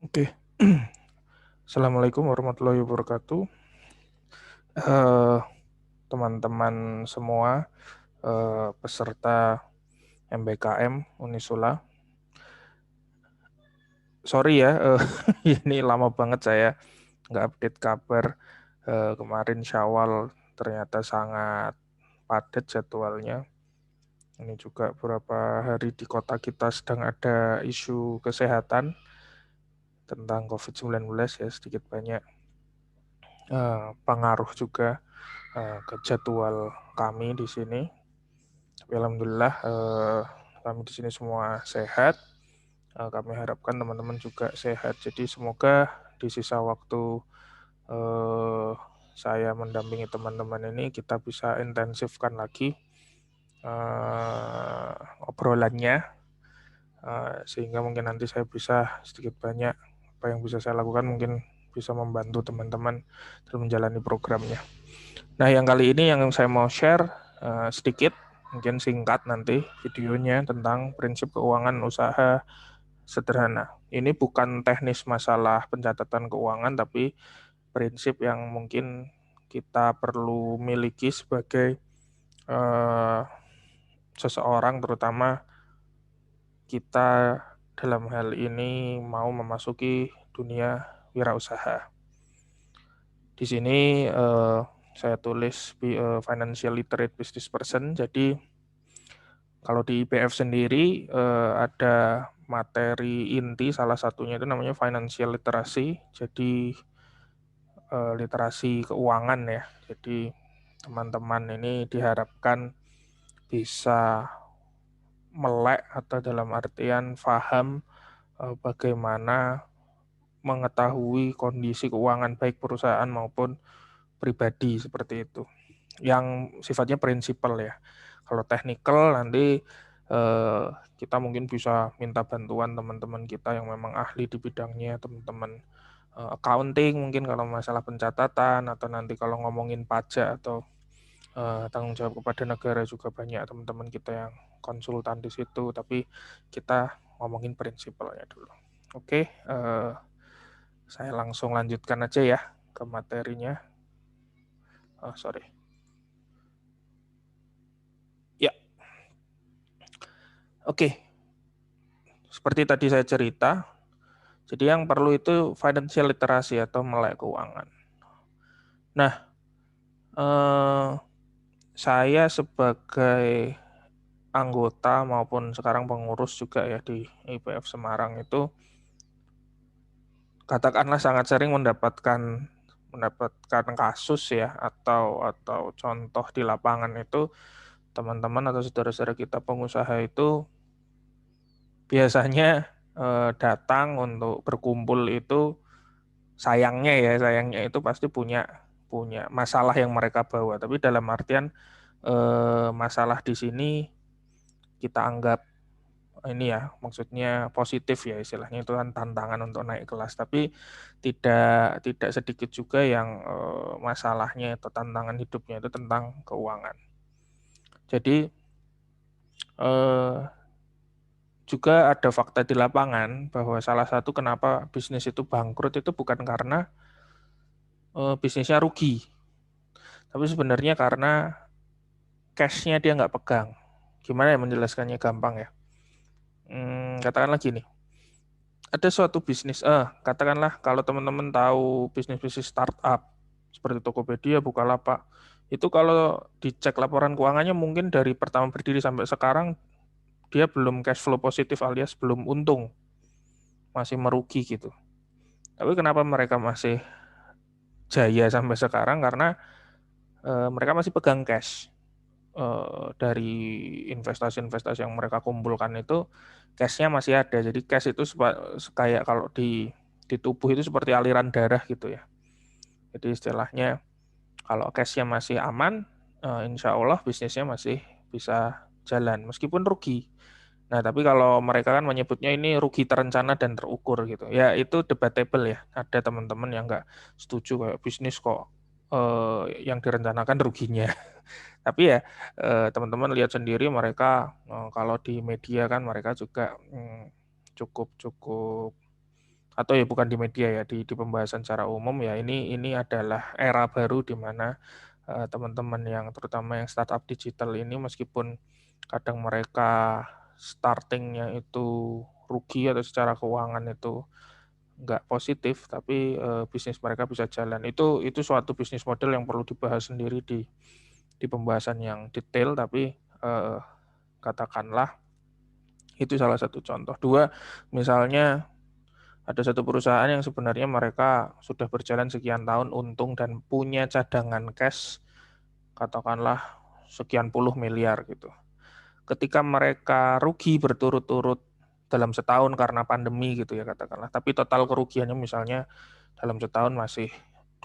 Oke, Assalamualaikum warahmatullahi wabarakatuh. Eh, Teman-teman semua, peserta MBKM Unisula. Sorry ya, ini lama banget saya nggak update kabar. Kemarin Syawal ternyata sangat padat jadwalnya. Ini juga beberapa hari di kota kita sedang ada isu kesehatan tentang COVID-19 ya, sedikit banyak pengaruh juga ke jadwal kami di sini. Tapi alhamdulillah kami di sini semua sehat. Kami harapkan teman-teman juga sehat. Jadi semoga di sisa waktu eh, saya mendampingi teman-teman ini kita bisa intensifkan lagi obrolannya, sehingga mungkin nanti saya bisa sedikit banyak apa yang bisa saya lakukan mungkin bisa membantu teman-teman dalam menjalani programnya. Nah, yang kali ini yang saya mau share sedikit, mungkin singkat nanti videonya tentang prinsip keuangan usaha sederhana. Ini bukan teknis masalah pencatatan keuangan, tapi prinsip yang mungkin kita perlu miliki sebagai eh, seseorang, terutama kita dalam hal ini mau memasuki dunia wirausaha. Di sini saya tulis financial literate business person. Jadi kalau di IPF sendiri ada materi inti, salah satunya itu namanya financial literacy. Jadi literasi keuangan ya. Jadi teman-teman ini diharapkan bisa melek atau dalam artian paham bagaimana mengetahui kondisi keuangan baik perusahaan maupun pribadi seperti itu. Yang sifatnya prinsipal ya. Kalau technical nanti eh, kita mungkin bisa minta bantuan teman-teman kita yang memang ahli di bidangnya, teman-teman accounting mungkin kalau masalah pencatatan, atau nanti kalau ngomongin pajak atau tanggung jawab kepada negara juga banyak teman-teman kita yang konsultan di situ, tapi kita ngomongin prinsipalnya dulu. Oke, saya langsung lanjutkan aja ya ke materinya. Sorry. Ya, oke. Seperti tadi saya cerita, jadi yang perlu itu financial literacy atau melek keuangan. Nah, eh, saya sebagai anggota maupun sekarang pengurus juga ya di IPF Semarang itu katakanlah sangat sering mendapatkan kasus ya atau contoh di lapangan itu teman-teman atau saudara-saudara kita pengusaha itu biasanya datang untuk berkumpul itu sayangnya itu pasti punya punya masalah yang mereka bawa, tapi dalam artian masalah di sini kita anggap ini ya, maksudnya positif ya, istilahnya itu kan tantangan untuk naik kelas, tapi tidak sedikit juga yang masalahnya atau tantangan hidupnya itu tentang keuangan. Jadi eh, juga ada fakta di lapangan bahwa salah satu kenapa bisnis itu bangkrut itu bukan karena bisnisnya rugi, tapi sebenarnya karena cash-nya dia nggak pegang. Gimana ya menjelaskannya gampang ya? Katakanlah gini, ada suatu bisnis, katakanlah kalau teman-teman tahu bisnis-bisnis startup seperti Tokopedia, Bukalapak, itu kalau dicek laporan keuangannya mungkin dari pertama berdiri sampai sekarang dia belum cash flow positif alias belum untung, masih merugi gitu. Tapi kenapa mereka masih jaya sampai sekarang? Karena mereka masih pegang cash dari investasi-investasi yang mereka kumpulkan itu cash-nya masih ada. Jadi cash itu kayak kalau di tubuh itu seperti aliran darah gitu ya. Jadi istilahnya kalau cash-nya masih aman, insya Allah bisnisnya masih bisa jalan meskipun rugi. Nah, tapi kalau mereka kan menyebutnya ini rugi terencana dan terukur gitu. Ya, itu debatable ya. Ada teman-teman yang nggak setuju kayak bisnis kok yang direncanakan ruginya. Tapi ya teman-teman lihat sendiri mereka kalau di media kan mereka juga cukup cukup atau ya bukan di media ya, di pembahasan secara umum ya, ini adalah era baru di mana teman-teman yang terutama yang startup digital ini meskipun kadang mereka startingnya itu rugi atau secara keuangan itu nggak positif, tapi bisnis mereka bisa jalan. Itu suatu bisnis model yang perlu dibahas sendiri di pembahasan yang detail, tapi katakanlah itu salah satu contoh. Dua, misalnya ada satu perusahaan yang sebenarnya mereka sudah berjalan sekian tahun untung dan punya cadangan cash, katakanlah sekian puluh miliar gitu. Ketika mereka rugi berturut-turut dalam setahun karena pandemi gitu ya katakanlah, tapi total kerugiannya misalnya dalam setahun masih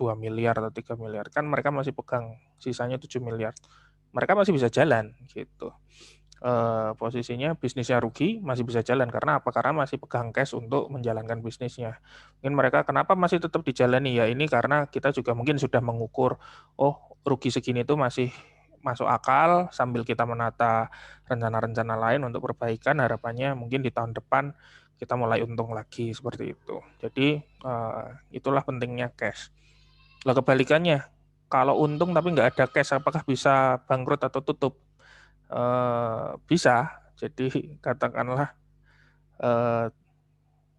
2 miliar atau 3 miliar, kan mereka masih pegang sisanya 7 miliar. Mereka masih bisa jalan gitu. Posisinya bisnisnya rugi masih bisa jalan karena apa? Karena masih pegang cash untuk menjalankan bisnisnya. Mungkin mereka kenapa masih tetap dijalani ya ini karena kita juga mungkin sudah mengukur, oh rugi segini itu masih masuk akal sambil kita menata rencana-rencana lain untuk perbaikan, harapannya mungkin di tahun depan kita mulai untung lagi seperti itu. Jadi itulah pentingnya cash. Lah kebalikannya, kalau untung tapi nggak ada cash, apakah bisa bangkrut atau tutup? Bisa. Jadi katakanlah eh,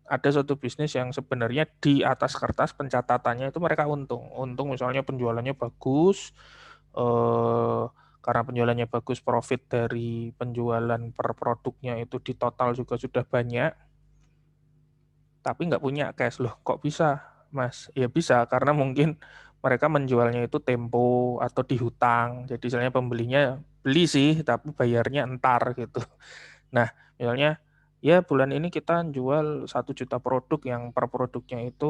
ada suatu bisnis yang sebenarnya di atas kertas pencatatannya itu mereka untung. Untung misalnya penjualannya bagus, eh, karena penjualannya bagus, profit dari penjualan per produknya itu di total juga sudah banyak, tapi nggak punya cash. Loh kok bisa Mas? Ya bisa karena mungkin mereka menjualnya itu tempo atau di hutang. Jadi misalnya pembelinya beli sih tapi bayarnya entar gitu. Nah, misalnya ya bulan ini kita jual 1 juta produk yang per produknya itu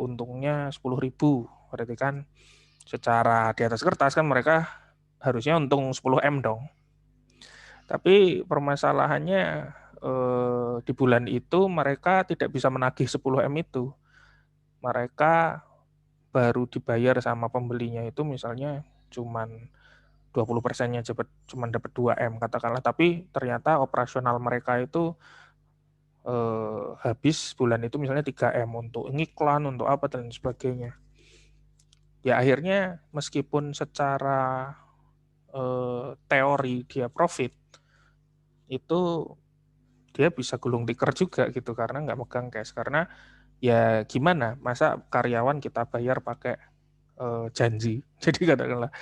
untungnya 10.000. Berarti kan secara di atas kertas kan mereka harusnya untung 10 M dong. Tapi permasalahannya di bulan itu mereka tidak bisa menagih 10 M itu. Mereka baru dibayar sama pembelinya itu misalnya cuman 20%-nya cuman dapat 2 M katakanlah, tapi ternyata operasional mereka itu habis bulan itu misalnya 3 M untuk ngiklan, untuk apa dan sebagainya. Ya akhirnya meskipun secara teori dia profit, itu dia bisa gulung tikar juga gitu karena nggak megang cash. Karena ya gimana, masa karyawan kita bayar pakai janji. Jadi katakanlah,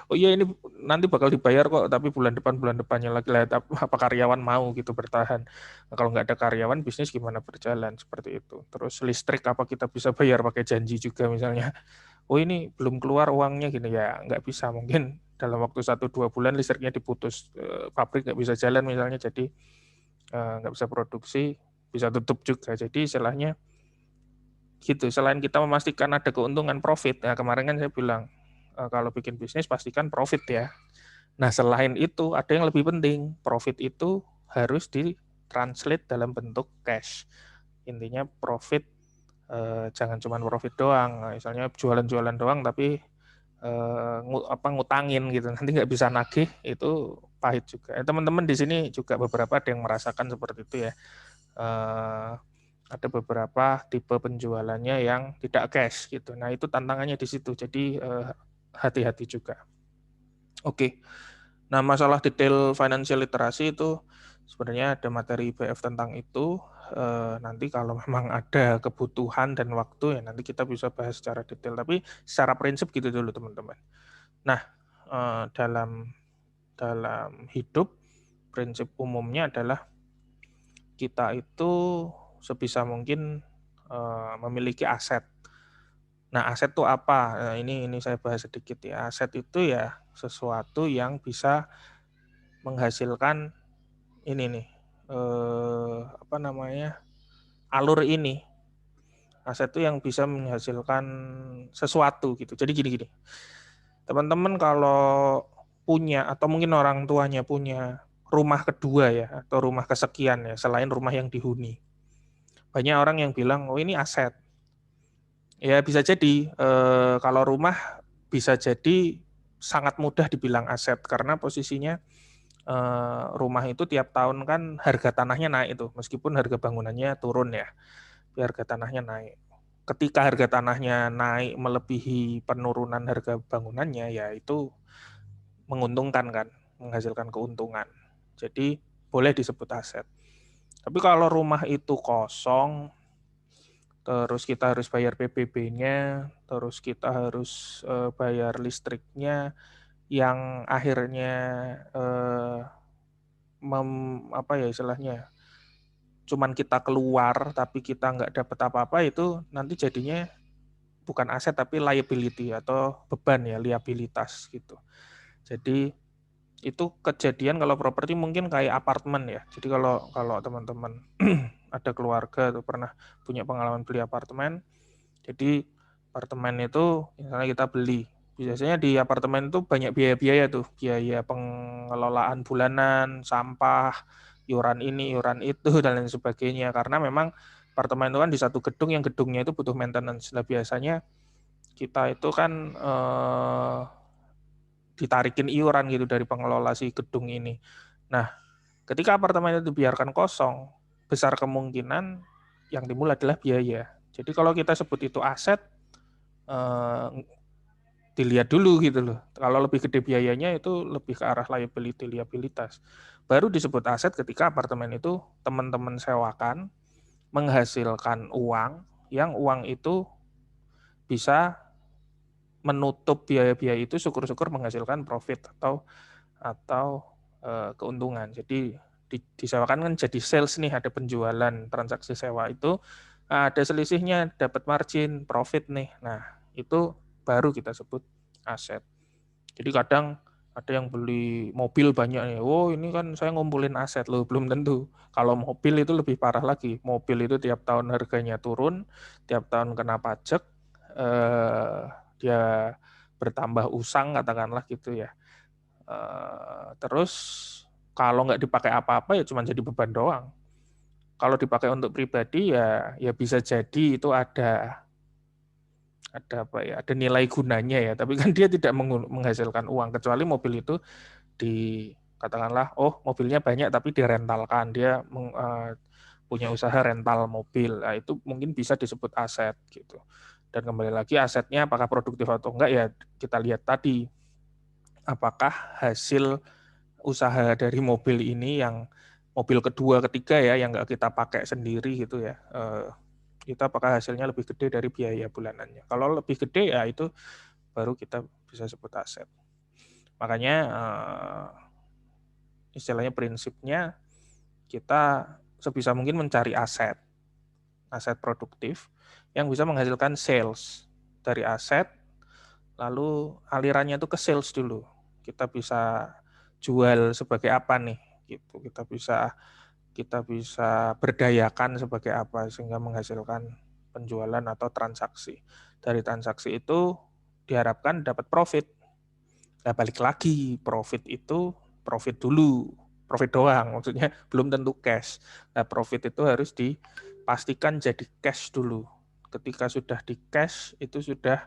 oh iya ini nanti bakal dibayar kok, tapi bulan depannya lagi lah. Apa karyawan mau gitu bertahan? Nah, kalau nggak ada karyawan, bisnis gimana berjalan seperti itu. Terus listrik apa kita bisa bayar pakai janji juga misalnya? Oh ini belum keluar uangnya gini ya, nggak bisa mungkin dalam waktu 1-2 bulan listriknya diputus, pabrik nggak bisa jalan misalnya, jadi nggak bisa produksi, bisa tutup juga. Jadi istilahnya gitu. Selain kita memastikan ada keuntungan profit, ya kemarin kan saya bilang kalau bikin bisnis pastikan profit ya. Nah selain itu ada yang lebih penting, profit itu harus ditranslate dalam bentuk cash. Intinya profit jangan cuma profit doang, nah, misalnya jualan-jualan doang tapi ngutangin gitu, nanti nggak bisa nagih, itu pahit juga. Teman-teman di sini juga beberapa ada yang merasakan seperti itu ya. Eh, ada beberapa tipe penjualannya yang tidak cash gitu. Nah itu tantangannya di situ. Jadi hati-hati juga. Oke. Nah masalah detail financial literacy itu sebenarnya ada materi IBF tentang itu. Nanti kalau memang ada kebutuhan dan waktu ya nanti kita bisa bahas secara detail. Tapi secara prinsip gitu dulu teman-teman. Nah dalam dalam hidup prinsip umumnya adalah kita itu sebisa mungkin memiliki aset. Nah, aset itu apa? Nah, ini saya bahas sedikit ya. Aset itu ya sesuatu yang bisa menghasilkan ini nih apa namanya? Alur ini. Aset itu yang bisa menghasilkan sesuatu gitu. Jadi gini-gini. Teman-teman kalau punya atau mungkin orang tuanya punya rumah kedua ya atau rumah kesekian ya selain rumah yang dihuni. Banyak orang yang bilang, "Oh, ini aset." Ya bisa jadi kalau rumah bisa jadi sangat mudah dibilang aset karena posisinya rumah itu tiap tahun kan harga tanahnya naik itu meskipun harga bangunannya turun ya. biar harga tanahnya naik. Ketika harga tanahnya naik melebihi penurunan harga bangunannya, ya itu menguntungkan kan, menghasilkan keuntungan. Jadi boleh disebut aset. Tapi kalau rumah itu kosong, terus kita harus bayar PBB-nya, terus kita harus bayar listriknya, yang akhirnya apa ya istilahnya, cuman kita keluar tapi kita nggak dapat apa-apa, itu nanti jadinya bukan aset tapi liability atau beban ya, liabilitas gitu. Jadi itu kejadian kalau properti mungkin kayak apartemen ya. Jadi kalau teman-teman ada keluarga atau pernah punya pengalaman beli apartemen, jadi apartemen itu misalnya kita beli, biasanya di apartemen itu banyak biaya-biaya tuh, biaya pengelolaan bulanan, sampah, iuran ini, iuran itu, dan lain sebagainya. Karena memang apartemen itu kan di satu gedung, yang gedungnya itu butuh maintenance. Nah biasanya kita itu kan ditarikin iuran gitu dari pengelola si gedung ini. Nah, ketika apartemen itu dibiarkan kosong, besar kemungkinan yang timbul adalah biaya. Jadi kalau kita sebut itu aset, eh, dilihat dulu gitu loh. Kalau lebih gede biayanya itu lebih ke arah liability, liabilitas. Baru disebut aset ketika apartemen itu teman-teman sewakan, menghasilkan uang, yang uang itu bisa menutup biaya-biaya itu, syukur-syukur menghasilkan profit atau keuntungan. Jadi disewakan kan jadi sales nih, ada penjualan transaksi sewa itu, ada selisihnya, dapat margin, profit nih. Nah, itu baru kita sebut aset. Jadi kadang ada yang beli mobil banyak nih, oh ini kan saya ngumpulin aset loh, belum tentu. Kalau mobil itu lebih parah lagi, mobil itu tiap tahun harganya turun, tiap tahun kena pajak, dia bertambah usang katakanlah gitu ya. Terus kalau nggak dipakai apa-apa ya cuma jadi beban doang. Kalau dipakai untuk pribadi ya bisa jadi itu ada apa ya, ada nilai gunanya ya, tapi kan dia tidak menghasilkan uang, kecuali mobil itu katakanlah oh mobilnya banyak tapi direntalkan, dia punya usaha rental mobil. Nah, itu mungkin bisa disebut aset gitu. Dan kembali lagi asetnya apakah produktif atau enggak ya kita lihat tadi, apakah hasil usaha dari mobil ini, yang mobil kedua ketiga ya, yang nggak kita pakai sendiri gitu ya, itu apakah hasilnya lebih gede dari biaya bulanannya. Kalau lebih gede ya itu baru kita bisa sebut aset. Makanya istilahnya, prinsipnya kita sebisa mungkin mencari aset produktif yang bisa menghasilkan sales dari aset, lalu alirannya itu ke sales dulu. Kita bisa jual sebagai apa nih gitu, kita bisa berdayakan sebagai apa sehingga menghasilkan penjualan atau transaksi. Dari transaksi itu diharapkan dapat profit. Nah, balik lagi, profit itu profit dulu, profit doang maksudnya, belum tentu cash. Nah, profit itu harus dipastikan jadi cash dulu. Ketika sudah di cash, itu sudah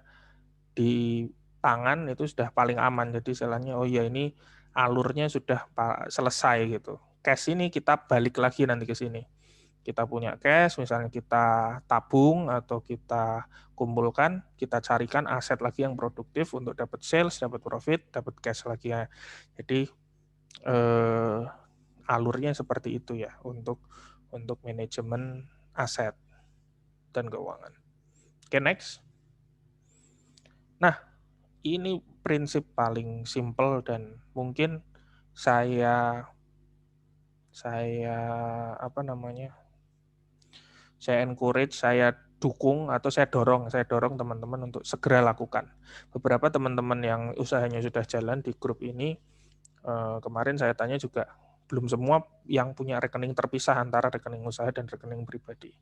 di tangan, itu sudah paling aman. Jadi istilahnya, oh ya ini alurnya sudah selesai gitu. Cash ini kita balik lagi nanti ke sini. Kita punya cash, misalnya kita tabung atau kita kumpulkan, kita carikan aset lagi yang produktif untuk dapat sales, dapat profit, dapat cash lagi ya. Jadi alurnya seperti itu ya untuk manajemen aset dan keuangan. Oke, next. Nah, ini prinsip paling simple dan mungkin saya encourage, saya dukung atau saya dorong teman-teman untuk segera lakukan. Beberapa teman-teman yang usahanya sudah jalan di grup ini, kemarin saya tanya juga, belum semua yang punya rekening terpisah antara rekening usaha dan rekening pribadi.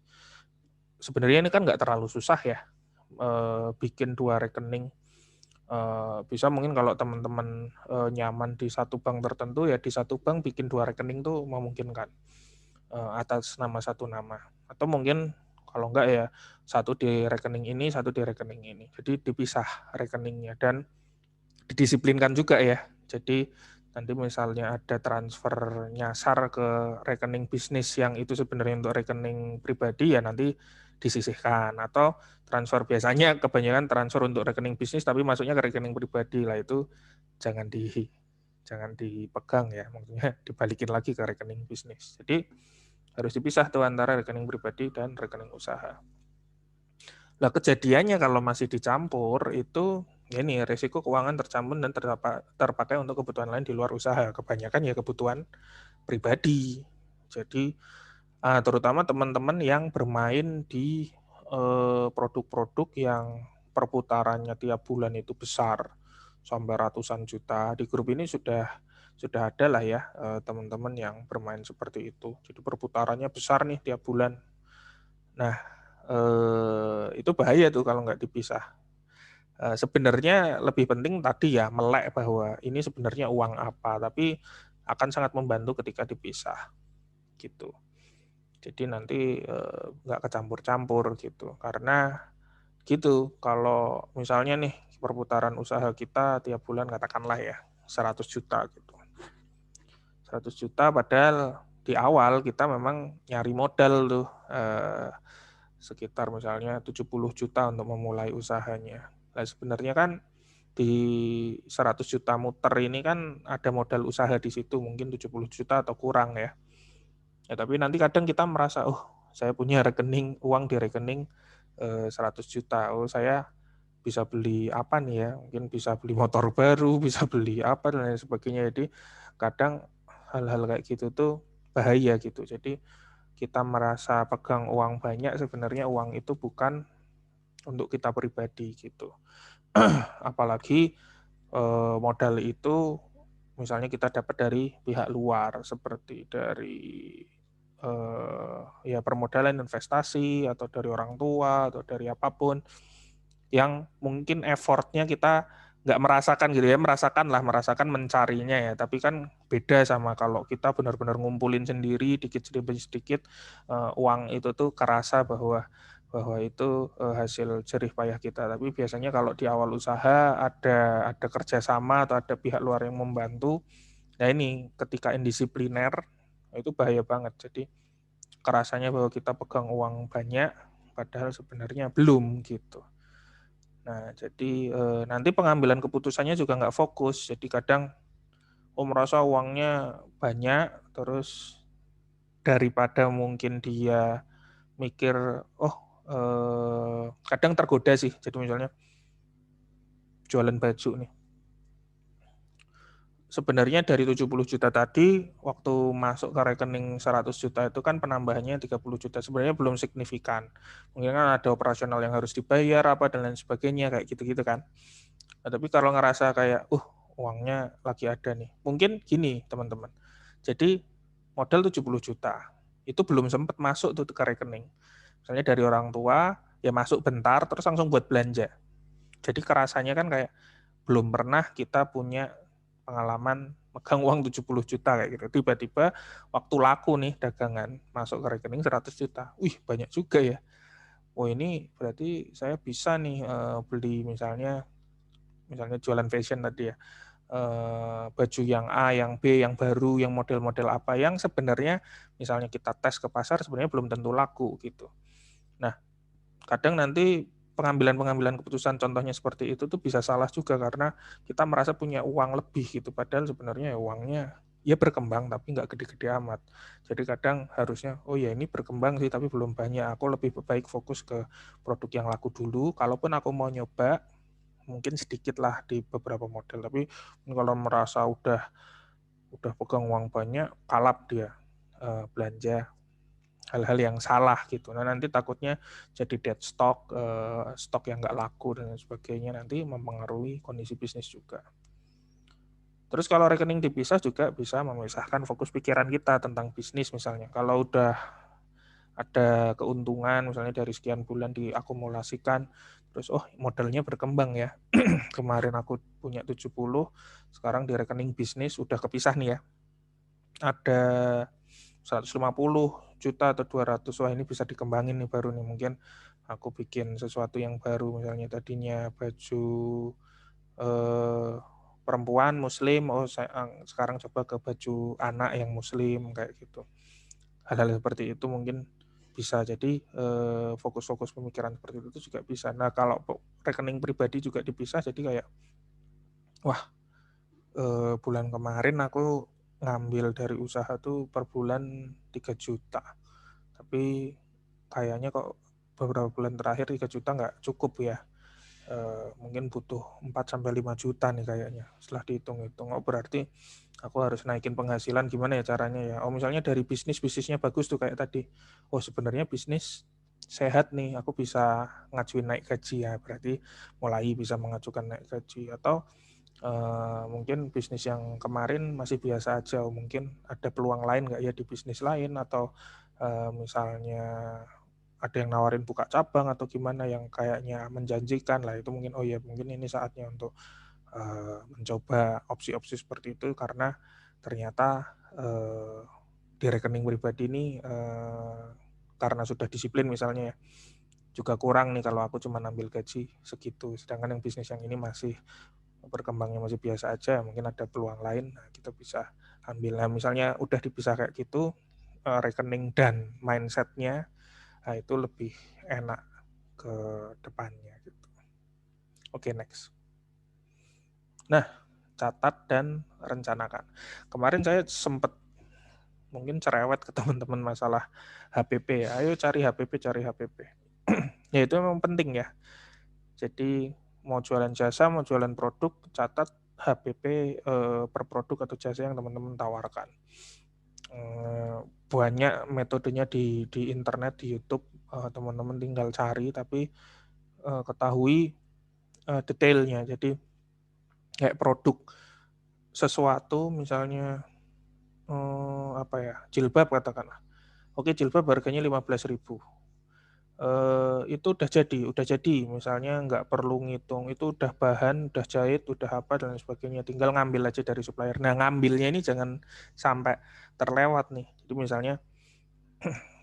Sebenarnya ini kan nggak terlalu susah ya, bikin 2 rekening. Bisa mungkin kalau teman-teman nyaman di satu bank tertentu, ya di satu bank bikin 2 rekening tuh memungkinkan, atas nama satu nama. Atau mungkin kalau enggak ya satu di rekening ini, satu di rekening ini. Jadi dipisah rekeningnya dan didisiplinkan juga ya. Jadi nanti misalnya ada transfer nyasar ke rekening bisnis yang itu sebenarnya untuk rekening pribadi, ya nanti disisihkan, atau transfer biasanya kebanyakan transfer untuk rekening bisnis tapi masuknya ke rekening pribadi lah, itu jangan dipegang ya, maksudnya dibalikin lagi ke rekening bisnis. Jadi harus dipisah tuh antara rekening pribadi dan rekening usaha. Nah, kejadiannya kalau masih dicampur itu ya ini resiko keuangan tercampur dan terpakai untuk kebutuhan lain di luar usaha. Kebanyakan ya kebutuhan pribadi. Jadi terutama teman-teman yang bermain di produk-produk yang perputarannya tiap bulan itu besar sampai ratusan juta. Di grup ini sudah ada lah ya teman-teman yang bermain seperti itu. Jadi perputarannya besar nih tiap bulan. Nah, itu bahaya tuh kalau nggak dipisah. Sebenarnya lebih penting tadi ya melek bahwa ini sebenarnya uang apa, tapi akan sangat membantu ketika dipisah gitu. Jadi nanti nggak kecampur-campur gitu. Karena gitu, kalau misalnya nih perputaran usaha kita tiap bulan katakanlah ya 100 juta gitu. 100 juta padahal di awal kita memang nyari modal tuh sekitar misalnya 70 juta untuk memulai usahanya. Nah, sebenarnya kan di 100 juta muter ini kan ada modal usaha di situ mungkin 70 juta atau kurang ya. Ya tapi nanti kadang kita merasa, oh saya punya rekening, uang di rekening 100 juta. Oh saya bisa beli apa nih ya, mungkin bisa beli motor baru, bisa beli apa dan lain sebagainya. Jadi kadang hal-hal kayak gitu tuh bahaya gitu. Jadi kita merasa pegang uang banyak, sebenarnya uang itu bukan untuk kita pribadi gitu. Apalagi modal itu misalnya kita dapat dari pihak luar seperti dari ya permodalan investasi atau dari orang tua atau dari apapun yang mungkin effortnya kita nggak merasakan gitu ya, merasakan mencarinya ya, tapi kan beda sama kalau kita benar-benar ngumpulin sendiri dikit demi sedikit, uang itu tuh kerasa bahwa itu hasil jerih payah kita. Tapi biasanya kalau di awal usaha ada kerjasama atau ada pihak luar yang membantu, nah ini ketika indisipliner itu bahaya banget. Jadi kerasanya bahwa kita pegang uang banyak padahal sebenarnya belum gitu. Nah, jadi nanti pengambilan keputusannya juga nggak fokus. Jadi kadang merasa uangnya banyak, terus daripada mungkin dia mikir, oh kadang tergoda sih. Jadi misalnya jualan baju nih. Sebenarnya dari 70 juta tadi, waktu masuk ke rekening 100 juta itu kan penambahannya 30 juta. Sebenarnya belum signifikan. Mungkin kan ada operasional yang harus dibayar, apa dan lain sebagainya, kayak gitu-gitu kan. Nah, tapi kalau ngerasa kayak, uangnya lagi ada nih. Mungkin gini, teman-teman. Jadi, modal 70 juta. Itu belum sempat masuk tuh ke rekening. Misalnya dari orang tua, ya masuk bentar, terus langsung buat belanja. Jadi kerasanya kan kayak, belum pernah kita punya pengalaman megang uang 70 juta kayak gitu. Tiba-tiba waktu laku nih dagangan, masuk ke rekening 100 juta. Wih, banyak juga ya. Oh ini berarti saya bisa nih beli misalnya jualan fashion tadi ya. Baju yang A, yang B, yang baru, yang model-model apa yang sebenarnya misalnya kita tes ke pasar sebenarnya belum tentu laku gitu. Nah, kadang nanti pengambilan keputusan contohnya seperti itu tuh bisa salah juga karena kita merasa punya uang lebih gitu padahal sebenarnya ya uangnya ya berkembang tapi nggak gede-gede amat. Jadi kadang harusnya oh ya ini berkembang sih tapi belum banyak, aku lebih baik fokus ke produk yang laku dulu, kalaupun aku mau nyoba mungkin sedikit lah di beberapa model, tapi kalau merasa udah pegang uang banyak kalap dia belanja hal-hal yang salah gitu. Nah nanti takutnya jadi dead stock, stok yang nggak laku dan sebagainya, nanti mempengaruhi kondisi bisnis juga. Terus kalau rekening dipisah juga bisa memisahkan fokus pikiran kita tentang bisnis misalnya. Kalau udah ada keuntungan misalnya dari sekian bulan diakumulasikan, terus modalnya berkembang ya. Kemarin aku punya 70, sekarang di rekening bisnis udah kepisah nih ya. Ada 150 juta atau 200, wah ini bisa dikembangin nih baru nih, mungkin aku bikin sesuatu yang baru, misalnya tadinya baju perempuan muslim, saya sekarang coba ke baju anak yang muslim kayak gitu. Hal-hal seperti itu mungkin bisa. Jadi fokus-fokus pemikiran seperti itu juga bisa. Nah, kalau rekening pribadi juga dipisah, jadi kayak, wah, bulan kemarin aku ngambil dari usaha tuh per bulan 3 juta. Tapi kayaknya kok beberapa bulan terakhir 3 juta nggak cukup ya. Mungkin butuh 4 sampai 5 juta nih kayaknya. Setelah dihitung-hitung, oh berarti aku harus naikin penghasilan, gimana ya caranya ya? Oh misalnya dari bisnisnya bagus tuh kayak tadi. Oh sebenarnya bisnis sehat nih, aku bisa ngajuin naik gaji ya. Berarti mulai bisa mengajukan naik gaji. Atau mungkin bisnis yang kemarin masih biasa aja, mungkin ada peluang lain nggak ya di bisnis lain, atau misalnya ada yang nawarin buka cabang atau gimana yang kayaknya menjanjikan lah, itu mungkin oh ya mungkin ini saatnya untuk mencoba opsi-opsi seperti itu, karena ternyata di rekening pribadi ini karena sudah disiplin misalnya ya, juga kurang nih kalau aku cuma ambil gaji segitu, sedangkan yang bisnis yang ini masih berkembangnya masih biasa aja, mungkin ada peluang lain, nah kita bisa ambil. Nah misalnya udah dipisah kayak gitu, rekening dan mindsetnya, nah itu lebih enak ke depannya gitu. Oke, next. Nah, catat dan rencanakan. Kemarin saya sempat mungkin cerewet ke teman-teman masalah HPP ya. Ayo cari HPP, cari HPP. Ya itu memang penting ya. Jadi mau jualan jasa, mau jualan produk, catat HPP per produk atau jasa yang teman-teman tawarkan. Banyak metodenya di internet, di YouTube, teman-teman tinggal cari, tapi ketahui detailnya. Jadi kayak produk sesuatu misalnya apa ya, jilbab katakanlah. Oke, jilbab harganya 15.000. Itu udah jadi misalnya nggak perlu ngitung, itu udah bahan, udah jahit, udah apa dan sebagainya, tinggal ngambil aja dari supplier. Nah ngambilnya ini jangan sampai terlewat nih. Jadi misalnya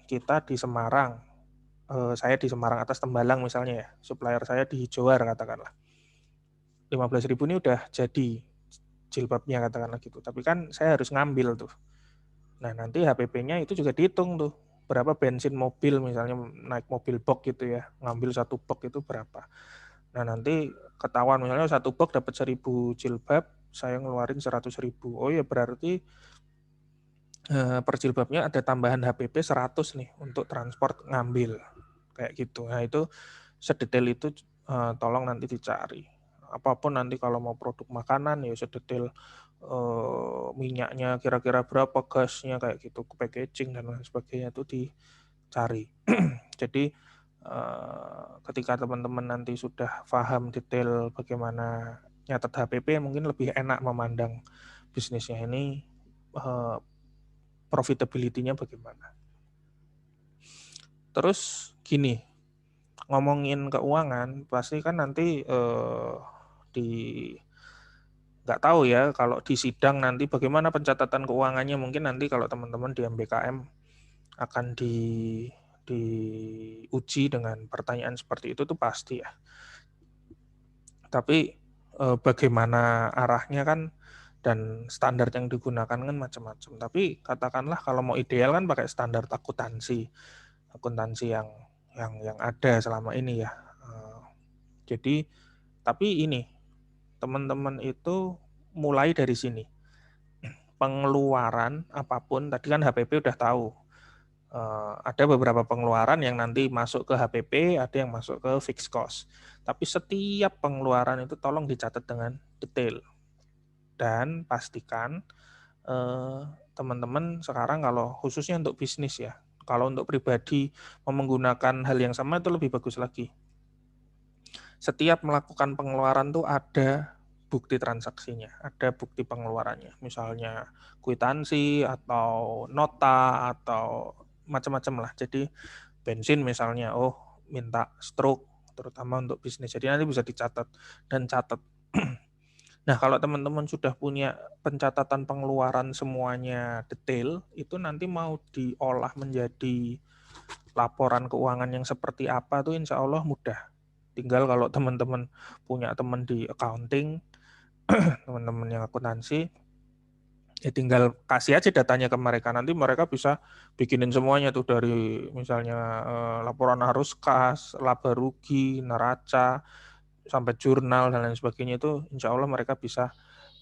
kita di Semarang, saya di Semarang atas Tembalang misalnya ya, supplier saya di Hijauar katakanlah, 15.000 ini udah jadi jilbabnya katakanlah gitu, tapi kan saya harus ngambil tuh. Nah nanti HPP-nya itu juga dihitung tuh, berapa bensin mobil misalnya, naik mobil box gitu ya, ngambil satu box itu berapa. Nah nanti ketahuan misalnya satu box dapat 1.000 jilbab, saya ngeluarin 100.000. Oh ya berarti per jilbabnya ada tambahan HPP 100 nih untuk transport ngambil kayak gitu. Nah itu sedetail itu tolong nanti dicari. Apapun nanti kalau mau produk makanan ya sedetail minyaknya kira-kira berapa, gasnya kayak gitu, packaging dan lain sebagainya itu dicari. Jadi ketika teman-teman nanti sudah paham detail bagaimana nyatet HPP, mungkin lebih enak memandang bisnisnya ini profitability-nya bagaimana. Terus gini, ngomongin keuangan pasti kan nanti di nggak tahu ya kalau di sidang nanti bagaimana pencatatan keuangannya, mungkin nanti kalau teman-teman di MBKM akan diuji dengan pertanyaan seperti itu tuh pasti ya. Tapi bagaimana arahnya kan dan standar yang digunakan kan macam-macam. Tapi katakanlah kalau mau ideal kan pakai standar akuntansi yang ada selama ini ya. Jadi tapi ini teman-teman itu mulai dari sini. Pengeluaran apapun tadi kan HPP udah tahu. Ada beberapa pengeluaran yang nanti masuk ke HPP, ada yang masuk ke fixed cost. Tapi setiap pengeluaran itu tolong dicatat dengan detail. Dan pastikan teman-teman sekarang kalau khususnya untuk bisnis ya, kalau untuk pribadi mau menggunakan hal yang sama itu lebih bagus lagi. Setiap melakukan pengeluaran tuh ada bukti transaksinya, ada bukti pengeluarannya, misalnya kwitansi atau nota atau macam-macam lah. Jadi bensin misalnya, oh minta stroke, terutama untuk bisnis. Jadi nanti bisa dicatat dan catat. Nah kalau teman-teman sudah punya pencatatan pengeluaran semuanya detail, itu nanti mau diolah menjadi laporan keuangan yang seperti apa tuh insya Allah mudah. Tinggal kalau teman-teman punya teman di accounting, teman-teman yang akuntansi, Ya tinggal kasih aja datanya ke mereka. Nanti mereka bisa bikinin semuanya tuh dari misalnya laporan arus kas, laba rugi, neraca, sampai jurnal dan lain sebagainya itu insya Allah mereka bisa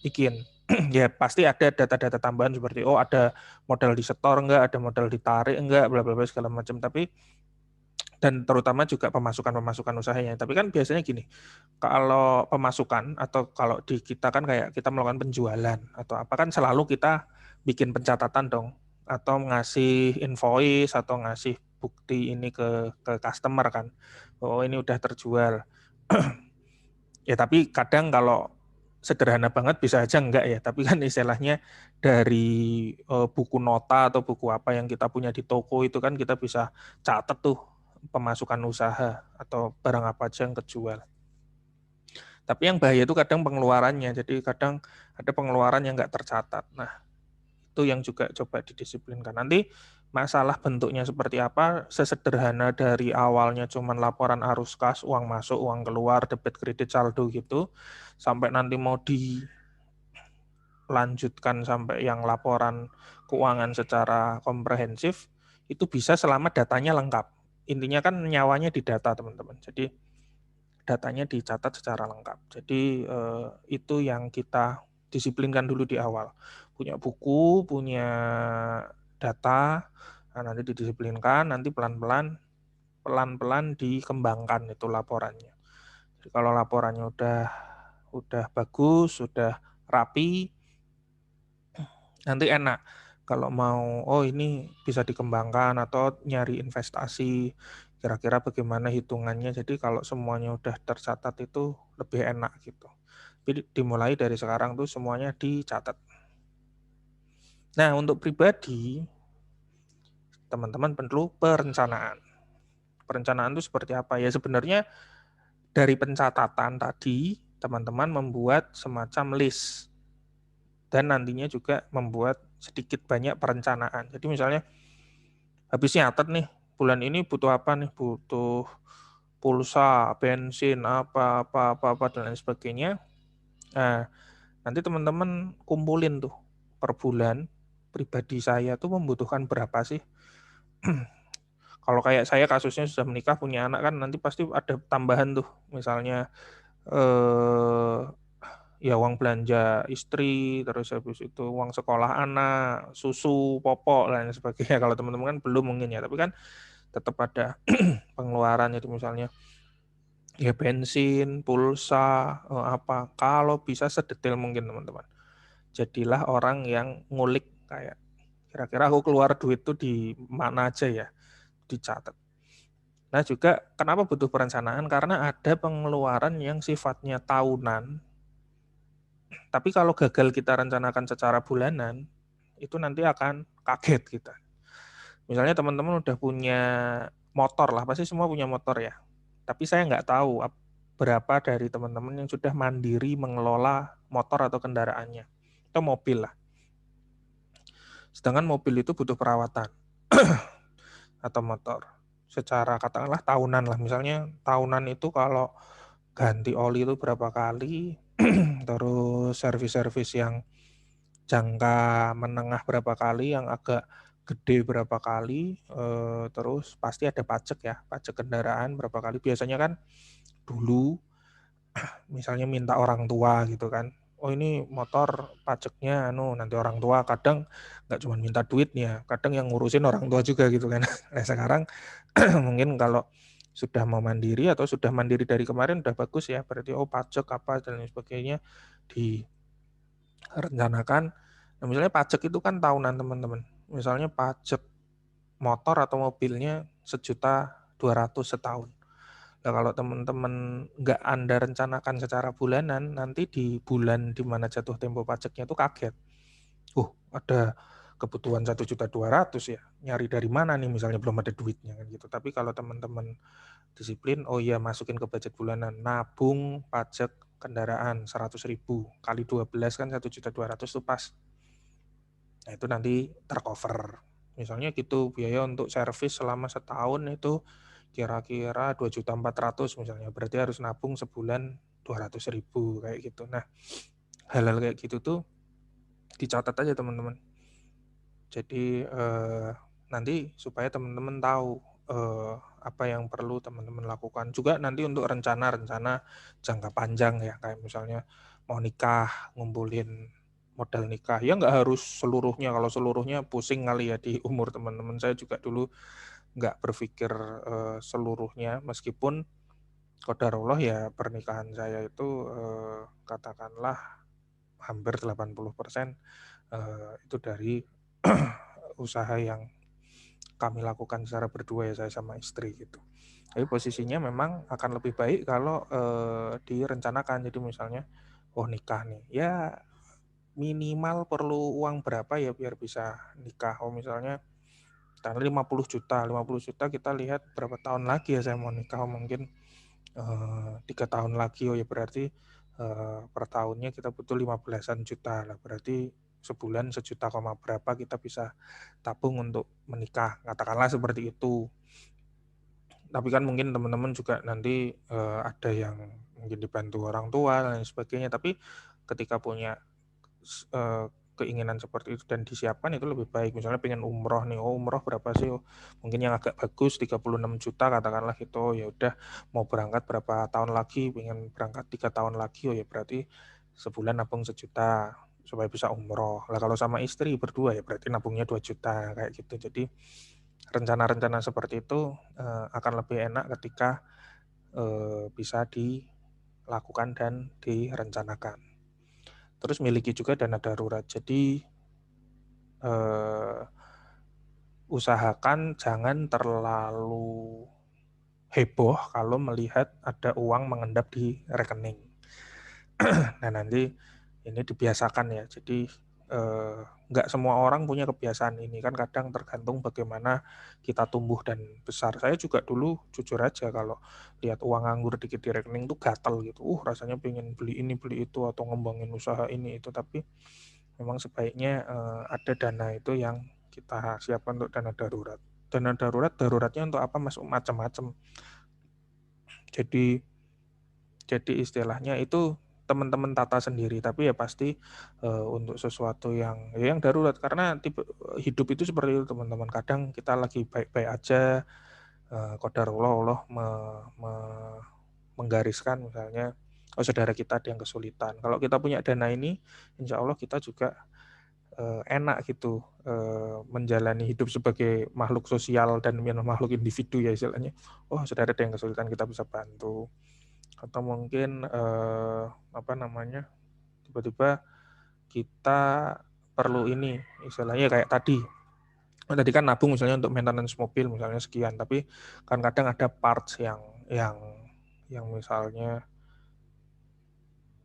bikin. Ya pasti ada data-data tambahan seperti ada modal disetor enggak, ada modal ditarik enggak, bla bla bla segala macam. Tapi dan terutama juga pemasukan usahanya. Tapi kan biasanya gini, kalau pemasukan atau kalau di kita kan kayak kita melakukan penjualan atau apa kan selalu kita bikin pencatatan dong atau ngasih invoice atau ngasih bukti ini ke customer kan. Oh ini udah terjual. Ya tapi kadang kalau sederhana banget bisa aja enggak ya. Tapi kan istilahnya dari buku nota atau buku apa yang kita punya di toko itu kan kita bisa catat tuh pemasukan usaha atau barang apa aja yang kejual. Tapi yang bahaya itu kadang pengeluarannya. Jadi kadang ada pengeluaran yang nggak tercatat. Nah, itu yang juga coba didisiplinkan. Nanti masalah bentuknya seperti apa, sesederhana dari awalnya cuman laporan arus kas, uang masuk, uang keluar, debit kredit saldo gitu, sampai nanti mau dilanjutkan sampai yang laporan keuangan secara komprehensif, itu bisa selama datanya lengkap. Intinya kan nyawanya di data, teman-teman. Jadi datanya dicatat secara lengkap. Jadi itu yang kita disiplinkan dulu di awal. Punya buku, punya data, nah nanti didisiplinkan, nanti pelan-pelan dikembangkan itu laporannya. Jadi kalau laporannya udah bagus, sudah rapi, nanti enak. Kalau mau, ini bisa dikembangkan atau nyari investasi, kira-kira bagaimana hitungannya. Jadi kalau semuanya udah tercatat itu lebih enak gitu. Jadi dimulai dari sekarang tuh semuanya dicatat. Nah, untuk pribadi, teman-teman perlu perencanaan. Perencanaan itu seperti apa? Ya sebenarnya dari pencatatan tadi, teman-teman membuat semacam list. Dan nantinya juga membuat sedikit banyak perencanaan. Jadi misalnya habis nyatet nih, bulan ini butuh apa nih? Butuh pulsa, bensin, apa, dan lain sebagainya. Nah, nanti teman-teman kumpulin tuh per bulan, pribadi saya tuh membutuhkan berapa sih? Kalau kayak saya kasusnya sudah menikah, punya anak kan nanti pasti ada tambahan tuh. Misalnya eh, ya uang belanja istri, terus habis itu uang sekolah anak, susu, popok, dan lain sebagainya. Kalau teman-teman kan belum mungkin ya, tapi kan tetap ada pengeluaran itu misalnya ya bensin, pulsa, apa. Kalau bisa sedetail mungkin teman-teman. Jadilah orang yang ngulik kayak kira-kira aku keluar duit tuh di mana aja ya, dicatat. Nah juga kenapa butuh perencanaan? Karena ada pengeluaran yang sifatnya tahunan, tapi kalau gagal kita rencanakan secara bulanan, itu nanti akan kaget kita. Misalnya teman-teman udah punya motor lah, pasti semua punya motor ya. Tapi saya nggak tahu berapa dari teman-teman yang sudah mandiri mengelola motor atau kendaraannya. Atau mobil lah. Sedangkan mobil itu butuh perawatan atau motor. Secara katakanlah tahunan lah. Misalnya tahunan itu kalau ganti oli itu berapa kali, terus servis-servis yang jangka menengah berapa kali, yang agak gede berapa kali, terus pasti ada pajak ya, pajak kendaraan berapa kali. Biasanya kan dulu misalnya minta orang tua gitu kan, ini motor pajaknya nanti orang tua, kadang nggak cuma minta duitnya, kadang yang ngurusin orang tua juga gitu kan. Nah sekarang mungkin kalau sudah mau mandiri atau sudah mandiri dari kemarin udah bagus ya, berarti pajak apa dan lain sebagainya direncanakan. Nah, misalnya pajak itu kan tahunan teman-teman. Misalnya pajak motor atau mobilnya 1.200.000 setahun. Nah, kalau teman-teman nggak Anda rencanakan secara bulanan, nanti di bulan di mana jatuh tempo pajaknya itu kaget. Ada kebutuhan 1.200.000 ya. Nyari dari mana nih misalnya belum ada duitnya kan gitu. Tapi kalau teman-teman disiplin, iya masukin ke budget bulanan, nabung pajak kendaraan 100.000 kali 12 kan 1.200.000 itu pas. Nah itu nanti tercover. Misalnya gitu biaya untuk servis selama setahun itu kira-kira 2.400.000 misalnya. Berarti harus nabung sebulan 200.000 kayak gitu. Nah hal-hal kayak gitu tuh Dicatat aja teman-teman. Jadi nanti supaya teman-teman tahu apa yang perlu teman-teman lakukan. Juga nanti untuk rencana-rencana jangka panjang ya, kayak misalnya mau nikah, ngumpulin modal nikah. Ya nggak harus seluruhnya, kalau seluruhnya pusing kali ya di umur teman-teman. Saya juga dulu nggak berpikir seluruhnya, meskipun qadarullah ya pernikahan saya itu katakanlah hampir 80% itu dari usaha yang kami lakukan secara berdua ya, saya sama istri gitu. Tapi posisinya memang akan lebih baik kalau direncanakan. Jadi misalnya, oh nikah nih, ya minimal perlu uang berapa ya biar bisa nikah. Oh misalnya karena 50 juta, 50 juta kita lihat berapa tahun lagi ya saya mau nikah. Oh, mungkin 3 tahun lagi. Oh ya berarti per tahunnya kita butuh 15-an juta lah. Berarti sebulan 1 juta koma berapa kita bisa tabung untuk menikah. Katakanlah seperti itu. Tapi kan mungkin teman-teman juga nanti ada yang mungkin dibantu orang tua dan sebagainya. Tapi ketika punya keinginan seperti itu dan disiapkan itu lebih baik. Misalnya pengen umroh nih, oh umroh berapa sih? Oh, mungkin yang agak bagus 36 juta katakanlah gitu. Oh, ya udah mau berangkat berapa tahun lagi, pengen berangkat 3 tahun lagi, oh ya berarti sebulan nabung 1 juta supaya bisa umroh. Lah kalau sama istri berdua ya berarti nabungnya 2 juta kayak gitu. Jadi rencana-rencana seperti itu akan lebih enak ketika bisa dilakukan dan direncanakan. Terus miliki juga dana darurat. Jadi usahakan jangan terlalu heboh kalau melihat ada uang mengendap di rekening. Nah nanti ini dibiasakan ya. Jadi nggak semua orang punya kebiasaan ini, kan kadang tergantung bagaimana kita tumbuh dan besar. Saya juga dulu jujur aja kalau lihat uang nganggur dikit di rekening tuh gatel gitu. Rasanya pengen beli ini beli itu atau ngembangin usaha ini itu, tapi memang sebaiknya ada dana itu yang kita siapkan untuk dana darurat. Dana darurat, daruratnya untuk apa mas? Macam-macam. Jadi istilahnya itu teman-teman tata sendiri, tapi ya pasti untuk sesuatu yang darurat, karena hidup itu seperti itu teman-teman. Kadang kita lagi baik-baik aja, qadarullah Allah menggariskan misalnya, oh saudara kita ada yang kesulitan. Kalau kita punya dana ini, insya Allah kita juga enak gitu menjalani hidup sebagai makhluk sosial dan makhluk individu ya istilahnya. Oh saudara ada yang kesulitan, kita bisa bantu. Atau mungkin tiba-tiba kita perlu ini istilahnya kayak tadi. Tadi kan nabung misalnya untuk maintenance mobil misalnya sekian, tapi kan kadang ada parts yang misalnya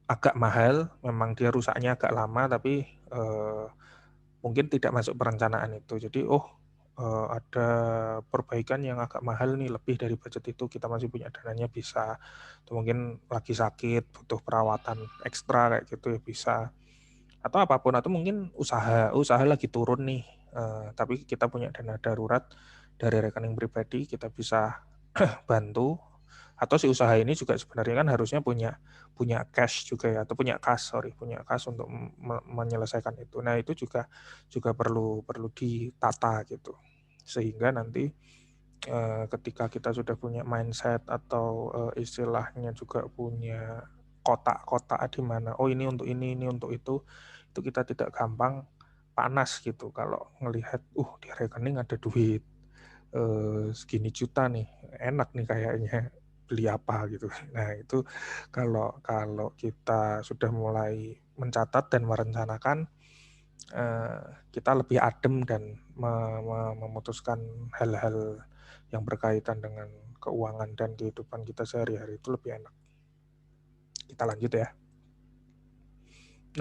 agak mahal, memang dia rusaknya agak lama, tapi mungkin tidak masuk perencanaan itu. Jadi ada perbaikan yang agak mahal nih, lebih dari budget itu, kita masih punya dananya bisa. Atau mungkin lagi sakit, butuh perawatan ekstra kayak gitu ya bisa. Atau apapun, atau mungkin usaha lagi turun nih, tapi kita punya dana darurat dari rekening pribadi, kita bisa bantu. Atau si usaha ini juga sebenarnya kan harusnya punya cash juga ya, atau punya kas untuk menyelesaikan itu. Nah itu juga perlu ditata gitu, sehingga nanti ketika kita sudah punya mindset atau istilahnya juga punya kotak-kotak di mana oh ini untuk itu kita tidak gampang panas gitu kalau ngelihat di rekening ada duit segini juta nih, enak nih kayaknya, beli apa gitu. Nah itu kalau kalau kita sudah mulai mencatat dan merencanakan, kita lebih adem dan memutuskan hal-hal yang berkaitan dengan keuangan dan kehidupan kita sehari-hari itu lebih enak. Kita lanjut ya.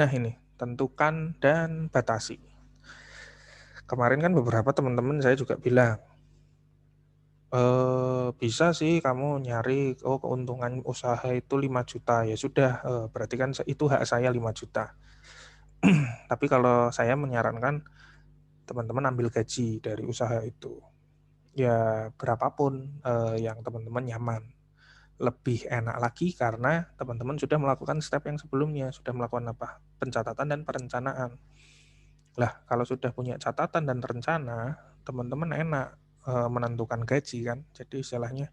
Nah ini, tentukan dan batasi. Kemarin kan beberapa teman-teman saya juga bilang, bisa sih kamu nyari, keuntungan usaha itu 5 juta, ya sudah, berarti kan itu hak saya 5 juta. Tapi kalau saya menyarankan teman-teman ambil gaji dari usaha itu. Ya berapapun yang teman-teman nyaman. Lebih enak lagi karena teman-teman sudah melakukan step yang sebelumnya, sudah melakukan apa? Pencatatan dan perencanaan. Lah, kalau sudah punya catatan dan rencana, teman-teman enak menentukan gaji kan. Jadi istilahnya,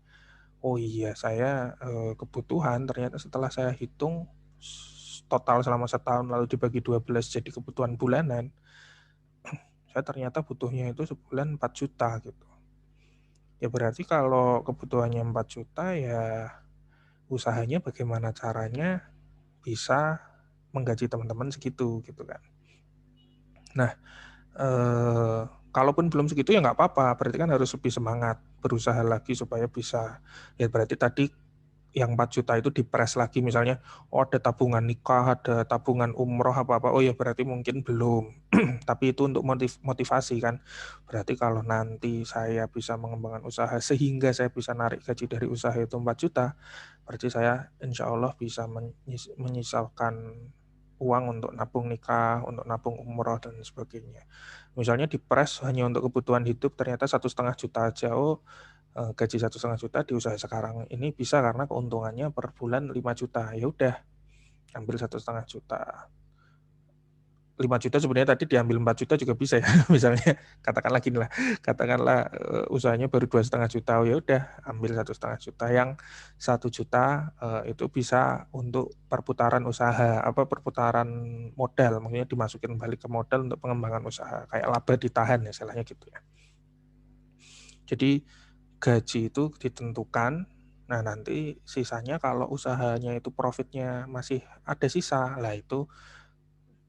oh iya saya kebutuhan ternyata setelah saya hitung total selama setahun lalu dibagi 12 jadi kebutuhan bulanan, saya ternyata butuhnya itu sebulan 4 juta gitu. Ya berarti kalau kebutuhannya 4 juta ya usahanya bagaimana caranya bisa menggaji teman-teman segitu gitu kan. Nah, kalaupun belum segitu ya nggak apa-apa, berarti kan harus lebih semangat berusaha lagi supaya bisa. Ya berarti tadi yang 4 juta itu dipres lagi misalnya, oh ada tabungan nikah, ada tabungan umroh apa-apa, oh ya berarti mungkin belum. Tapi itu untuk motivasi kan. Berarti kalau nanti saya bisa mengembangkan usaha sehingga saya bisa narik gaji dari usaha itu 4 juta, berarti saya insya Allah bisa menyisakan uang untuk nabung nikah, untuk nabung umroh dan sebagainya. Misalnya dipres hanya untuk kebutuhan hidup ternyata 1,5 juta aja, oh gaji 1,5 juta di usaha sekarang ini bisa karena keuntungannya per bulan 5 juta. Ya udah, ambil 1,5 juta. 5 juta sebenarnya tadi diambil 4 juta juga bisa ya. Misalnya katakanlah gini lah, katakanlah usahanya baru 2,5 juta. Oh ya udah, ambil 1,5 juta. Yang 1 juta itu bisa untuk perputaran usaha, apa perputaran modal, maksudnya dimasukin balik ke modal untuk pengembangan usaha, kayak laba ditahan ya, istilahnya gitu ya. Jadi gaji itu ditentukan, nah nanti sisanya kalau usahanya itu profitnya masih ada sisa, lah itu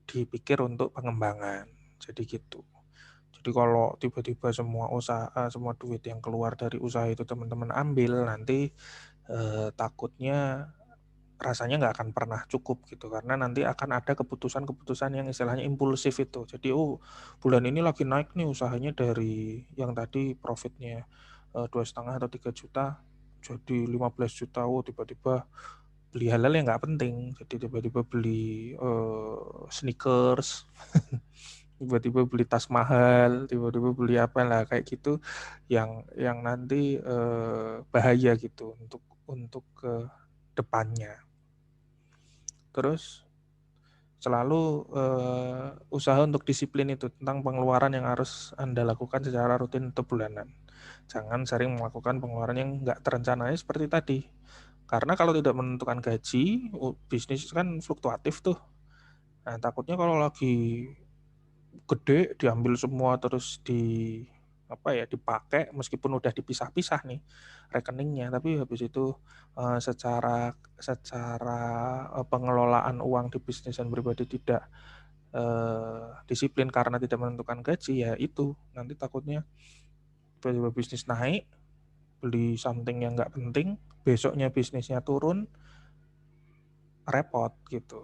dipikir untuk pengembangan. Jadi gitu. Jadi kalau tiba-tiba semua usaha, semua duit yang keluar dari usaha itu teman-teman ambil, nanti takutnya rasanya nggak akan pernah cukup gitu, karena nanti akan ada keputusan-keputusan yang istilahnya impulsif itu. Jadi bulan ini lagi naik nih usahanya, dari yang tadi profitnya 2,5 atau 3 juta jadi 15 juta. Tiba-tiba beli hal-hal yang nggak penting, jadi tiba-tiba beli sneakers, tiba-tiba beli tas mahal, tiba-tiba beli apa lah kayak gitu, yang nanti bahaya gitu untuk ke depannya. Terus selalu usaha untuk disiplin itu tentang pengeluaran yang harus Anda lakukan secara rutin atau bulanan. Jangan sering melakukan pengeluaran yang nggak terencana seperti tadi. Karena kalau tidak menentukan gaji, bisnis kan fluktuatif tuh. Nah, takutnya kalau lagi gede diambil semua terus dipakai meskipun udah dipisah-pisah nih rekeningnya, tapi habis itu secara secara pengelolaan uang di bisnis dan pribadi tidak disiplin karena tidak menentukan gaji, ya itu nanti takutnya tiba-tiba bisnis naik, beli something yang nggak penting, besoknya bisnisnya turun, repot gitu.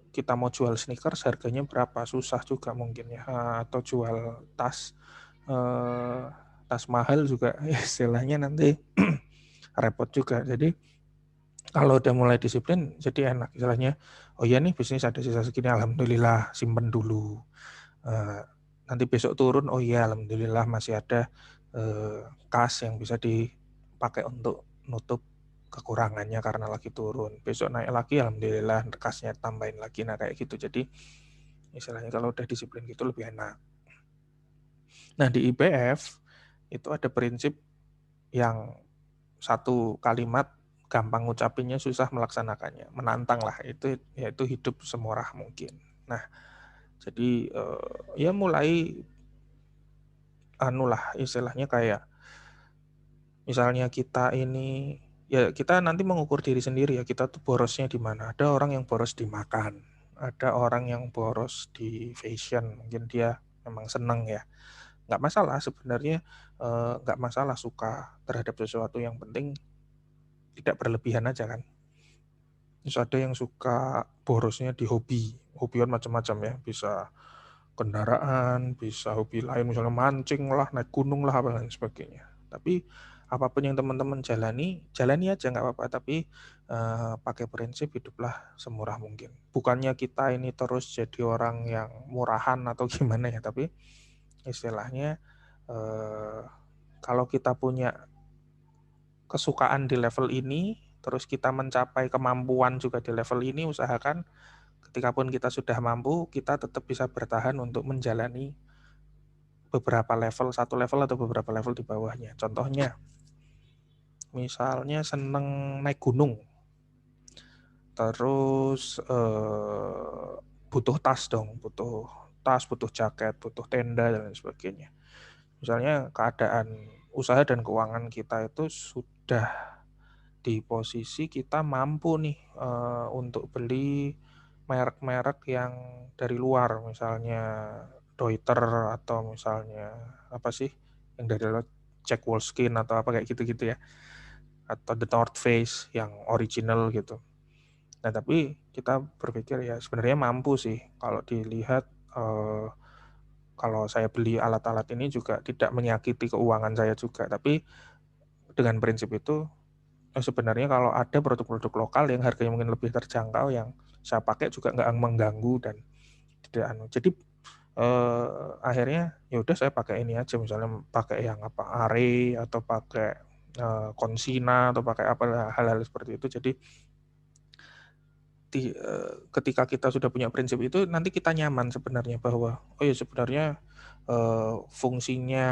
Kita mau jual sneakers harganya berapa, susah juga mungkin ya. Atau jual eh, tas mahal juga istilahnya nanti repot juga. Jadi kalau udah mulai disiplin jadi enak istilahnya. Oh iya nih bisnis ada sisa segini, alhamdulillah simpen dulu. Eh, Nanti besok turun, oh iya alhamdulillah masih ada kas yang bisa dipakai untuk nutup kekurangannya karena lagi turun. Besok naik lagi alhamdulillah kasnya tambahin lagi, nah kayak gitu. Jadi istilahnya kalau udah disiplin gitu lebih enak. Nah di IPF itu ada prinsip yang satu kalimat gampang ngucapinnya susah melaksanakannya, menantang lah, itu yaitu hidup semurah mungkin. Nah jadi ya mulai lah istilahnya kayak misalnya kita ini, ya kita nanti mengukur diri sendiri ya, kita tuh borosnya di mana. Ada orang yang boros di makan, ada orang yang boros di fashion, mungkin dia memang seneng ya. Nggak masalah sebenarnya, nggak masalah suka terhadap sesuatu, yang penting tidak berlebihan aja kan. Terus ada yang suka borosnya di hobi, hobian macam-macam ya, bisa kendaraan, bisa hobi lain, misalnya mancing lah, naik gunung lah, apa lain sebagainya. Tapi apapun yang teman-teman jalani aja nggak apa-apa. Tapi pakai prinsip hiduplah semurah mungkin. Bukannya kita ini terus jadi orang yang murahan atau gimana ya, tapi istilahnya eh, kalau kita punya kesukaan di level ini, terus kita mencapai kemampuan juga di level ini, usahakan Ketikapun kita sudah mampu, kita tetap bisa bertahan untuk menjalani beberapa level, satu level atau beberapa level di bawahnya. Contohnya, misalnya seneng naik gunung, terus butuh tas dong, butuh tas, butuh jaket, butuh tenda, dan lain sebagainya. Misalnya keadaan usaha dan keuangan kita itu sudah di posisi kita mampu nih untuk beli merek-merek yang dari luar, misalnya Deuter atau misalnya apa sih yang dari luar, Jack Wolfskin atau apa kayak gitu-gitu ya, atau The North Face yang original gitu. Nah tapi kita berpikir ya sebenarnya mampu sih kalau dilihat, kalau saya beli alat-alat ini juga tidak menyakiti keuangan saya juga, tapi dengan prinsip itu sebenarnya kalau ada produk-produk lokal yang harganya mungkin lebih terjangkau yang saya pakai juga nggak mengganggu dan tidak anu. Jadi akhirnya ya udah saya pakai ini aja, misalnya pakai yang apa Are atau pakai Consina atau pakai apa hal-hal seperti itu. Jadi ketika kita sudah punya prinsip itu nanti kita nyaman sebenarnya bahwa oh ya sebenarnya fungsinya,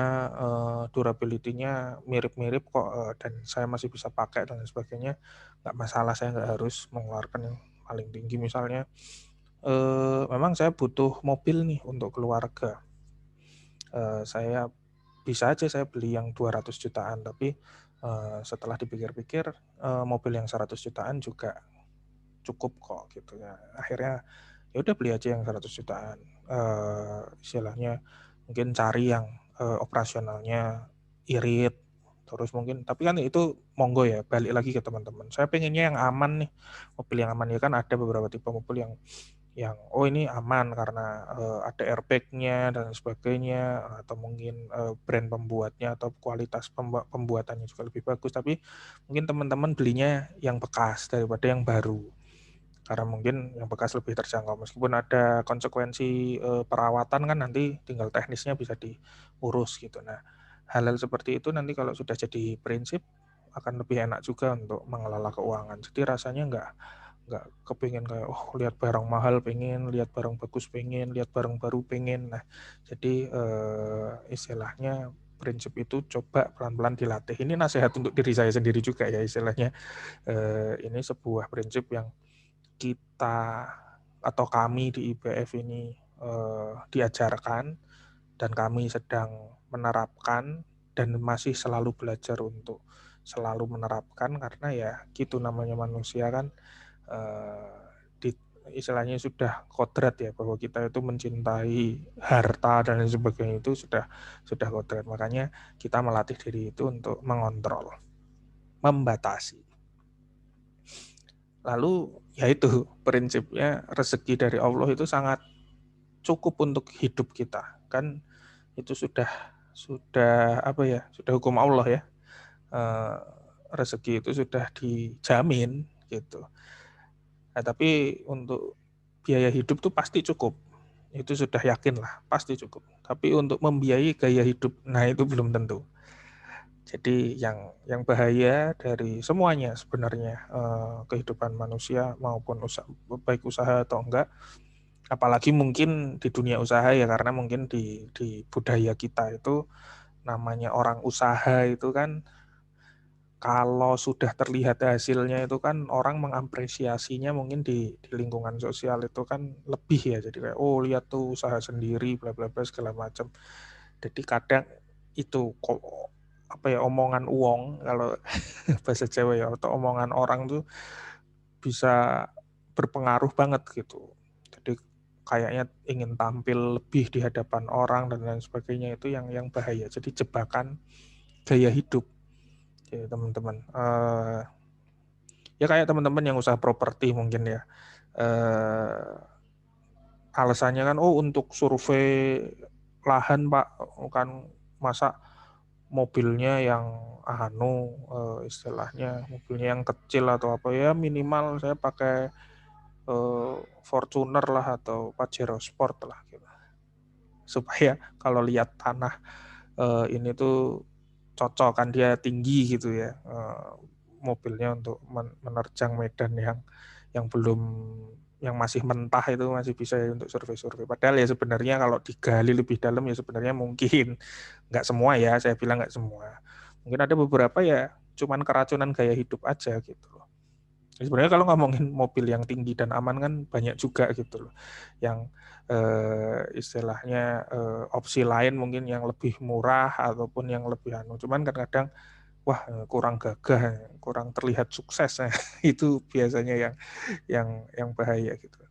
durability-nya mirip-mirip kok, dan saya masih bisa pakai dan sebagainya, nggak masalah, saya nggak harus mengeluarkan yang paling tinggi. Misalnya memang saya butuh mobil nih untuk keluarga, saya bisa aja saya beli yang 200 jutaan, tapi setelah dipikir-pikir mobil yang 100 jutaan juga cukup kok gitu ya. Akhirnya ya udah beli aja yang 100 jutaan. Istilahnya mungkin cari yang operasionalnya irit, terus mungkin tapi kan itu monggo ya, balik lagi ke teman-teman. Saya pengennya yang aman nih, mobil yang aman ya kan ada beberapa tipe mobil yang oh ini aman karena ada airbag-nya dan sebagainya, atau mungkin brand pembuatnya atau kualitas pembuatannya juga lebih bagus, tapi mungkin teman-teman belinya yang bekas daripada yang baru karena mungkin yang bekas lebih terjangkau, meskipun ada konsekuensi perawatan kan nanti tinggal teknisnya bisa diurus gitu. Nah hal-hal seperti itu nanti kalau sudah jadi prinsip akan lebih enak juga untuk mengelola keuangan. Jadi rasanya nggak kepingin kayak oh lihat barang mahal pengen, lihat barang bagus pengen, lihat barang baru pengen. Nah jadi istilahnya prinsip itu coba pelan-pelan dilatih. Ini nasihat untuk diri saya sendiri juga ya istilahnya. Ini sebuah prinsip yang kita atau kami di IBF ini diajarkan dan kami sedang menerapkan dan masih selalu belajar untuk selalu menerapkan, karena ya gitu namanya manusia kan, di istilahnya sudah kodrat ya bahwa kita itu mencintai harta dan sebagainya, itu sudah kodrat. Makanya kita melatih diri itu untuk mengontrol, membatasi. Lalu ya itu prinsipnya rezeki dari Allah itu sangat cukup untuk hidup kita. Kan itu sudah apa ya? Sudah hukum Allah ya. Eh, rezeki itu sudah dijamin gitu. Nah, tapi untuk biaya hidup tuh pasti cukup. Itu sudah yakin lah, pasti cukup. Tapi untuk membiayai gaya hidup, nah itu belum tentu. Jadi yang bahaya dari semuanya sebenarnya kehidupan manusia maupun baik usaha atau enggak, apalagi mungkin di dunia usaha ya, karena mungkin di budaya kita itu namanya orang usaha itu kan kalau sudah terlihat hasilnya itu kan orang mengapresiasinya mungkin di lingkungan sosial itu kan lebih ya, jadi kayak oh lihat tuh usaha sendiri bla bla bla segala macam. Jadi kadang itu kok apa ya, omongan uang kalau bahasa Jawa ya, atau omongan orang tuh bisa berpengaruh banget gitu. Jadi kayaknya ingin tampil lebih di hadapan orang dan lain sebagainya, itu yang bahaya. Jadi jebakan gaya hidup ya teman-teman. Ya kayak teman-teman yang usaha properti mungkin ya. Alasannya kan oh untuk survei lahan Pak, kan masa mobilnya yang istilahnya mobilnya yang kecil atau apa ya, minimal saya pakai Fortuner lah atau Pajero Sport lah gitu, supaya kalau lihat tanah ini tuh cocok kan, dia tinggi gitu ya, mobilnya untuk menerjang medan yang belum yang masih mentah itu masih bisa ya untuk survei-survei. Padahal ya sebenarnya kalau digali lebih dalam ya sebenarnya mungkin nggak semua ya, saya bilang nggak semua. Mungkin ada beberapa ya cuman keracunan gaya hidup aja gitu loh. Sebenarnya kalau ngomongin mobil yang tinggi dan aman kan banyak juga gitu loh. Yang istilahnya opsi lain mungkin yang lebih murah ataupun yang lebih anu. Cuman kan kadang wah kurang gagah, kurang terlihat sukses. Nah, itu biasanya yang bahaya gitu.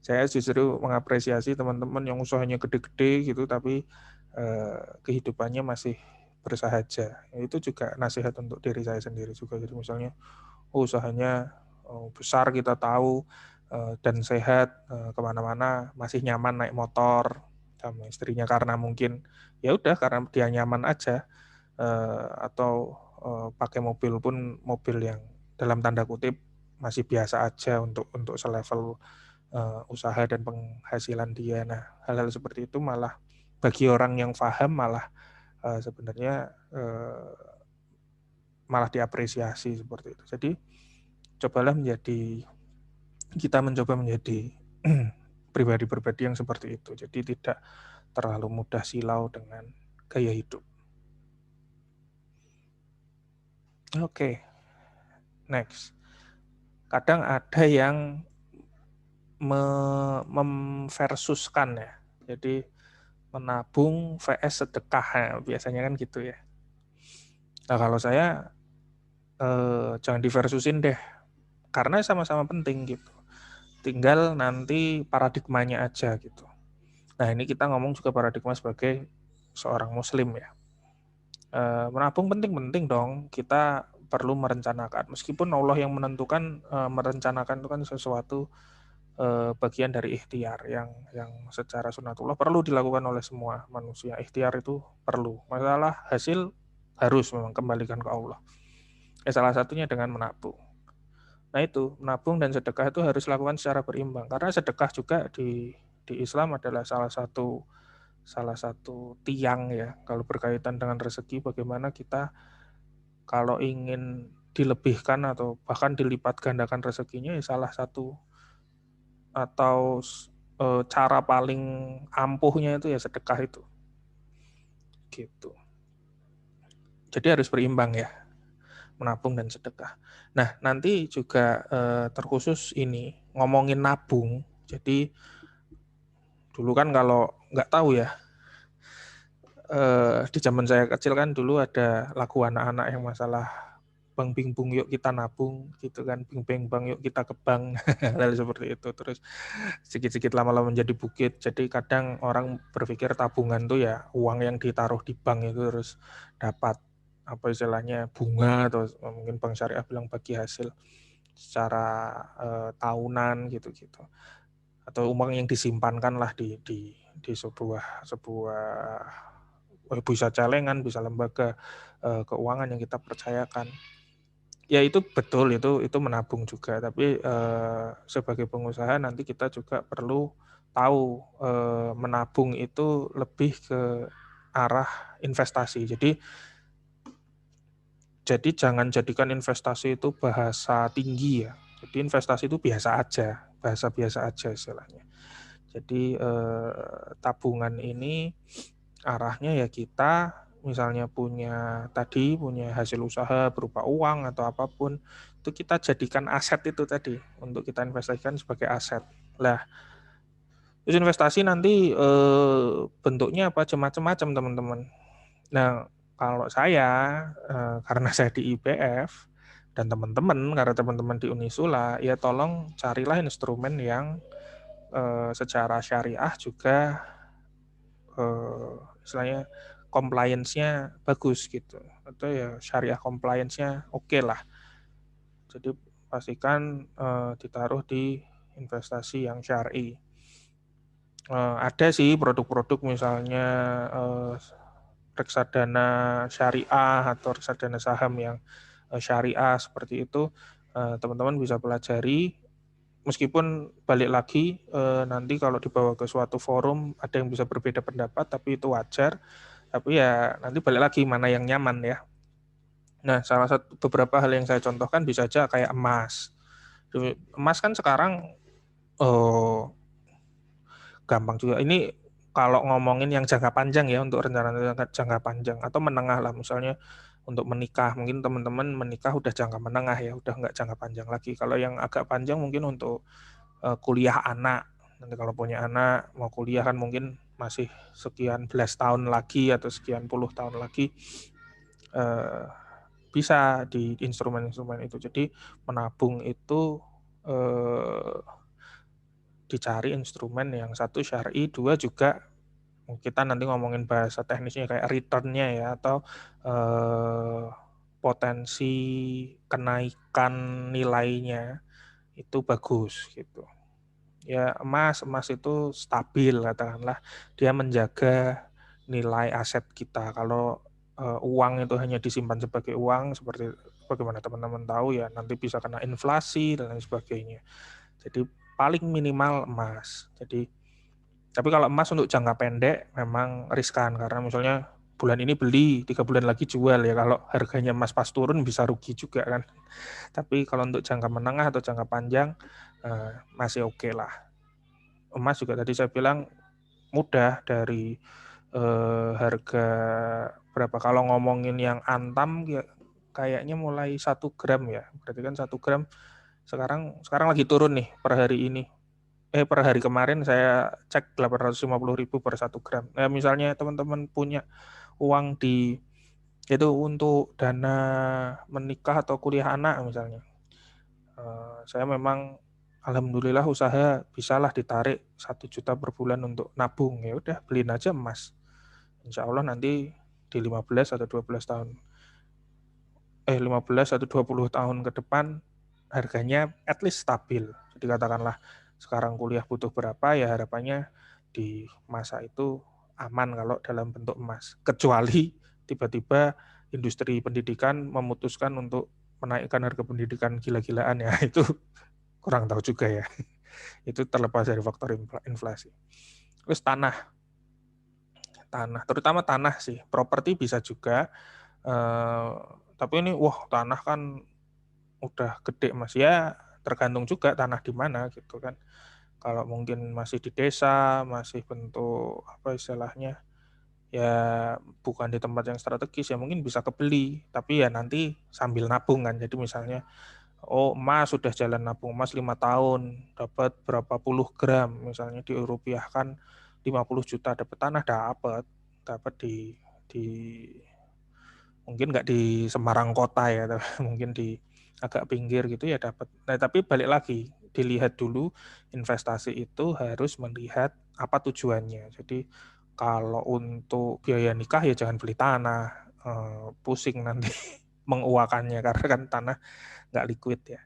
Saya justru mengapresiasi teman-teman yang usahanya gede-gede gitu tapi kehidupannya masih bersahaja. Itu juga nasihat untuk diri saya sendiri juga. Jadi misalnya usahanya besar kita tahu dan sehat, kemana-mana masih nyaman naik motor sama istrinya karena mungkin ya udah karena dia nyaman aja, atau pakai mobil pun mobil yang dalam tanda kutip masih biasa aja untuk selevel usaha dan penghasilan dia. Nah, hal-hal seperti itu malah bagi orang yang paham malah sebenarnya malah diapresiasi seperti itu. Jadi cobalah kita mencoba menjadi pribadi-pribadi yang seperti itu. Jadi tidak terlalu mudah silau dengan gaya hidup. Oke, next. Kadang ada yang memversuskan ya. Jadi menabung vs sedekah. Nah, biasanya kan gitu ya. Nah, kalau saya jangan diversusin deh. Karena sama-sama penting gitu. Tinggal nanti paradigmanya aja gitu. Nah, ini kita ngomong juga paradigma sebagai seorang muslim ya. Menabung penting-penting dong. Kita perlu merencanakan. Meskipun Allah yang menentukan, merencanakan itu kan sesuatu bagian dari ikhtiar yang secara sunatullah perlu dilakukan oleh semua manusia. Ikhtiar itu perlu. Masalah hasil harus memang kembalikan ke Allah. Salah satunya dengan menabung. Nah itu, menabung dan sedekah itu harus dilakukan secara berimbang. Karena sedekah juga di Islam adalah salah satu tiang ya kalau berkaitan dengan rezeki, bagaimana kita kalau ingin dilebihkan atau bahkan dilipat gandakan rezekinya ya salah satu atau cara paling ampuhnya itu ya sedekah itu gitu. Jadi harus berimbang ya, menabung dan sedekah. Nah nanti juga terkhusus ini ngomongin nabung. Jadi dulu kan kalau nggak tahu ya, di zaman saya kecil kan dulu ada lagu anak-anak yang masalah bang bing bung yuk kita nabung gitu kan, bing bing bang yuk kita ke bank. Hal seperti itu. Terus sedikit-sedikit lama-lama menjadi bukit. Jadi kadang orang berpikir tabungan tuh ya uang yang ditaruh di bank itu terus dapat apa istilahnya bunga atau mungkin bank syariah bilang bagi hasil secara tahunan gitu-gitu. Atau uang yang disimpankan lah di sebuah bisa celengan, bisa lembaga keuangan yang kita percayakan. Ya itu betul, itu menabung juga. Tapi sebagai pengusaha nanti kita juga perlu tahu menabung itu lebih ke arah investasi. Jadi jangan jadikan investasi itu bahasa tinggi ya. Jadi investasi itu biasa aja, bahasa biasa aja istilahnya. Jadi tabungan ini arahnya ya kita misalnya punya hasil usaha berupa uang atau apapun, itu kita jadikan aset itu tadi untuk kita investasikan sebagai aset. Lah, terus investasi nanti bentuknya apa macam-macam teman-teman. Nah, kalau saya karena saya di IPF dan teman-teman karena teman-teman di Unisula, ya tolong carilah instrumen yang secara syariah juga istilahnya compliance-nya bagus gitu, atau ya syariah compliance-nya oke lah. Jadi pastikan ditaruh di investasi yang syar'i. Ada sih produk-produk misalnya reksadana syariah atau reksadana saham yang syariah seperti itu, teman-teman bisa pelajari. Meskipun balik lagi nanti kalau dibawa ke suatu forum ada yang bisa berbeda pendapat, tapi itu wajar. Tapi ya nanti balik lagi mana yang nyaman ya. Nah, salah satu beberapa hal yang saya contohkan bisa aja kayak emas. Emas kan sekarang Oh, gampang juga. Ini kalau ngomongin yang jangka panjang ya, untuk rencana jangka panjang atau menengah lah, misalnya untuk menikah, mungkin teman-teman menikah udah jangka menengah ya, udah nggak jangka panjang lagi. Kalau yang agak panjang mungkin untuk kuliah anak. Nanti kalau punya anak mau kuliah kan mungkin masih sekian belas tahun lagi atau sekian puluh tahun lagi, eh, bisa di instrumen-instrumen itu. Jadi menabung itu eh, dicari instrumen yang satu syar'i, dua juga kita nanti ngomongin bahasa teknisnya kayak return-nya ya, atau eh, potensi kenaikan nilainya itu bagus gitu. Ya emas itu stabil, katakanlah dia menjaga nilai aset kita. Kalau uang itu hanya disimpan sebagai uang, seperti bagaimana teman-teman tahu ya, nanti bisa kena inflasi dan lain sebagainya. Jadi paling minimal emas. Tapi kalau emas untuk jangka pendek memang riskan, karena misalnya bulan ini beli, 3 bulan lagi jual ya, kalau harganya emas pas turun bisa rugi juga kan. Tapi kalau untuk jangka menengah atau jangka panjang masih oke lah. Emas juga tadi saya bilang mudah, dari harga berapa, kalau ngomongin yang Antam ya, kayaknya mulai 1 gram ya. Berarti kan 1 gram sekarang lagi turun nih per hari ini. Per hari kemarin saya cek 850.000 per 1 gram. Misalnya teman-teman punya uang di itu untuk dana menikah atau kuliah anak misalnya. Saya memang alhamdulillah usaha bisalah ditarik 1 juta per bulan untuk nabung. Ya udah, beliin aja emas. Insya Allah nanti di 15 atau 12 tahun 15 atau 20 tahun ke depan harganya at least stabil. Jadi katakanlah sekarang kuliah butuh berapa, ya harapannya di masa itu aman kalau dalam bentuk emas. Kecuali tiba-tiba industri pendidikan memutuskan untuk menaikkan harga pendidikan gila-gilaan ya, itu kurang tahu juga ya. Itu terlepas dari faktor inflasi. Terus tanah, terutama tanah sih. Properti bisa juga. Eh, tapi ini wah, tanah kan udah gede Mas ya, tergantung juga tanah di mana gitu kan. Kalau mungkin masih di desa, masih bentuk apa istilahnya, ya bukan di tempat yang strategis, ya mungkin bisa kebeli, tapi ya nanti sambil nabung kan. Jadi misalnya, oh emas sudah jalan nabung emas 5 tahun, dapat berapa puluh gram, misalnya dirupiahkan 50 juta, dapat tanah, dapat di mungkin nggak di Semarang kota ya, tapi mungkin di agak pinggir gitu ya dapat. Nah, tapi balik lagi, dilihat dulu investasi itu harus melihat apa tujuannya. Jadi kalau untuk biaya nikah ya jangan beli tanah, pusing nanti menguakannya karena kan tanah nggak liquid ya.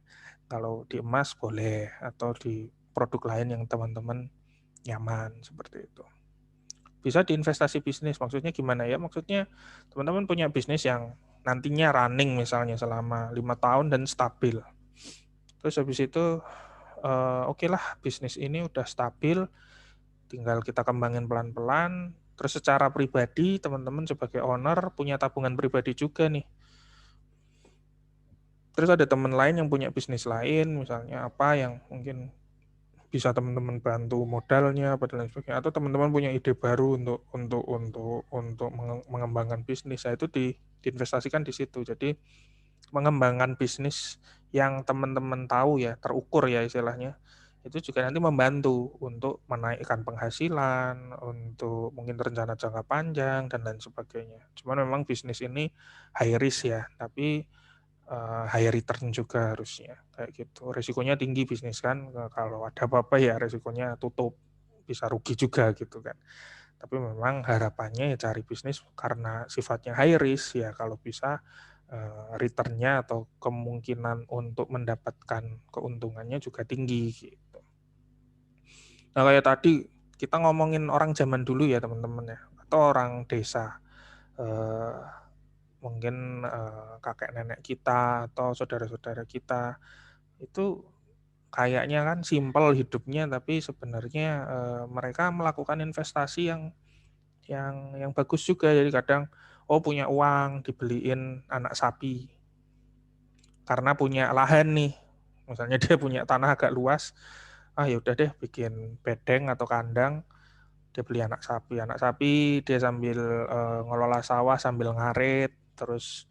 Kalau di emas boleh, atau di produk lain yang teman-teman nyaman seperti itu. Bisa diinvestasi bisnis, maksudnya gimana ya? Maksudnya teman-teman punya bisnis yang nantinya running misalnya selama 5 tahun dan stabil. Terus habis itu oke lah, bisnis ini udah stabil, tinggal kita kembangin pelan-pelan. Terus secara pribadi teman-teman sebagai owner punya tabungan pribadi juga nih. Terus ada teman lain yang punya bisnis lain, misalnya apa yang mungkin bisa teman-teman bantu modalnya apa dan lain sebagainya, atau teman-teman punya ide baru untuk mengembangkan bisnis. Nah, itu diinvestasikan di situ. Jadi mengembangkan bisnis yang teman-teman tahu ya, terukur ya istilahnya, itu juga nanti membantu untuk menaikkan penghasilan, untuk mungkin rencana jangka panjang dan lain sebagainya. Cuman memang bisnis ini high risk ya, tapi high return juga harusnya kayak gitu. Resikonya tinggi bisnis kan, kalau ada apa-apa ya resikonya tutup, bisa rugi juga gitu kan. Tapi memang harapannya ya cari bisnis karena sifatnya high risk ya, kalau bisa returnnya atau kemungkinan untuk mendapatkan keuntungannya juga tinggi gitu. Nah kayak tadi kita ngomongin orang zaman dulu ya teman-teman ya, atau orang desa. Eh, Mungkin kakek nenek kita atau saudara-saudara kita itu kayaknya kan simpel hidupnya, tapi sebenarnya mereka melakukan investasi yang bagus juga. Jadi kadang punya uang dibeliin anak sapi karena punya lahan nih, misalnya dia punya tanah agak luas, ya udah deh bikin bedeng atau kandang, dia beli anak sapi. Anak sapi dia sambil ngelola sawah sambil ngarit, terus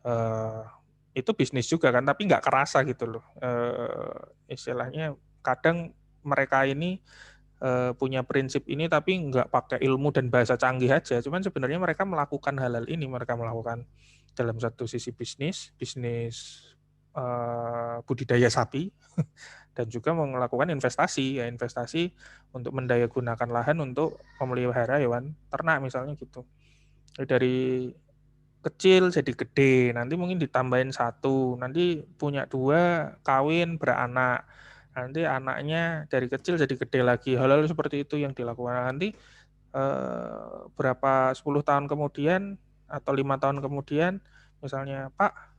eh, itu bisnis juga kan, tapi nggak kerasa gitu loh. Istilahnya kadang mereka ini punya prinsip ini tapi nggak pakai ilmu dan bahasa canggih aja. Cuman sebenarnya mereka melakukan hal-hal ini, mereka melakukan dalam satu sisi bisnis budidaya sapi dan juga melakukan investasi, ya investasi untuk mendayagunakan lahan untuk memelihara hewan ternak misalnya gitu. Dari kecil jadi gede, nanti mungkin ditambahin satu, nanti punya dua, kawin, beranak, nanti anaknya dari kecil jadi gede lagi. Hal-hal seperti itu yang dilakukan. Nanti berapa 10 tahun kemudian atau 5 tahun kemudian, misalnya Pak,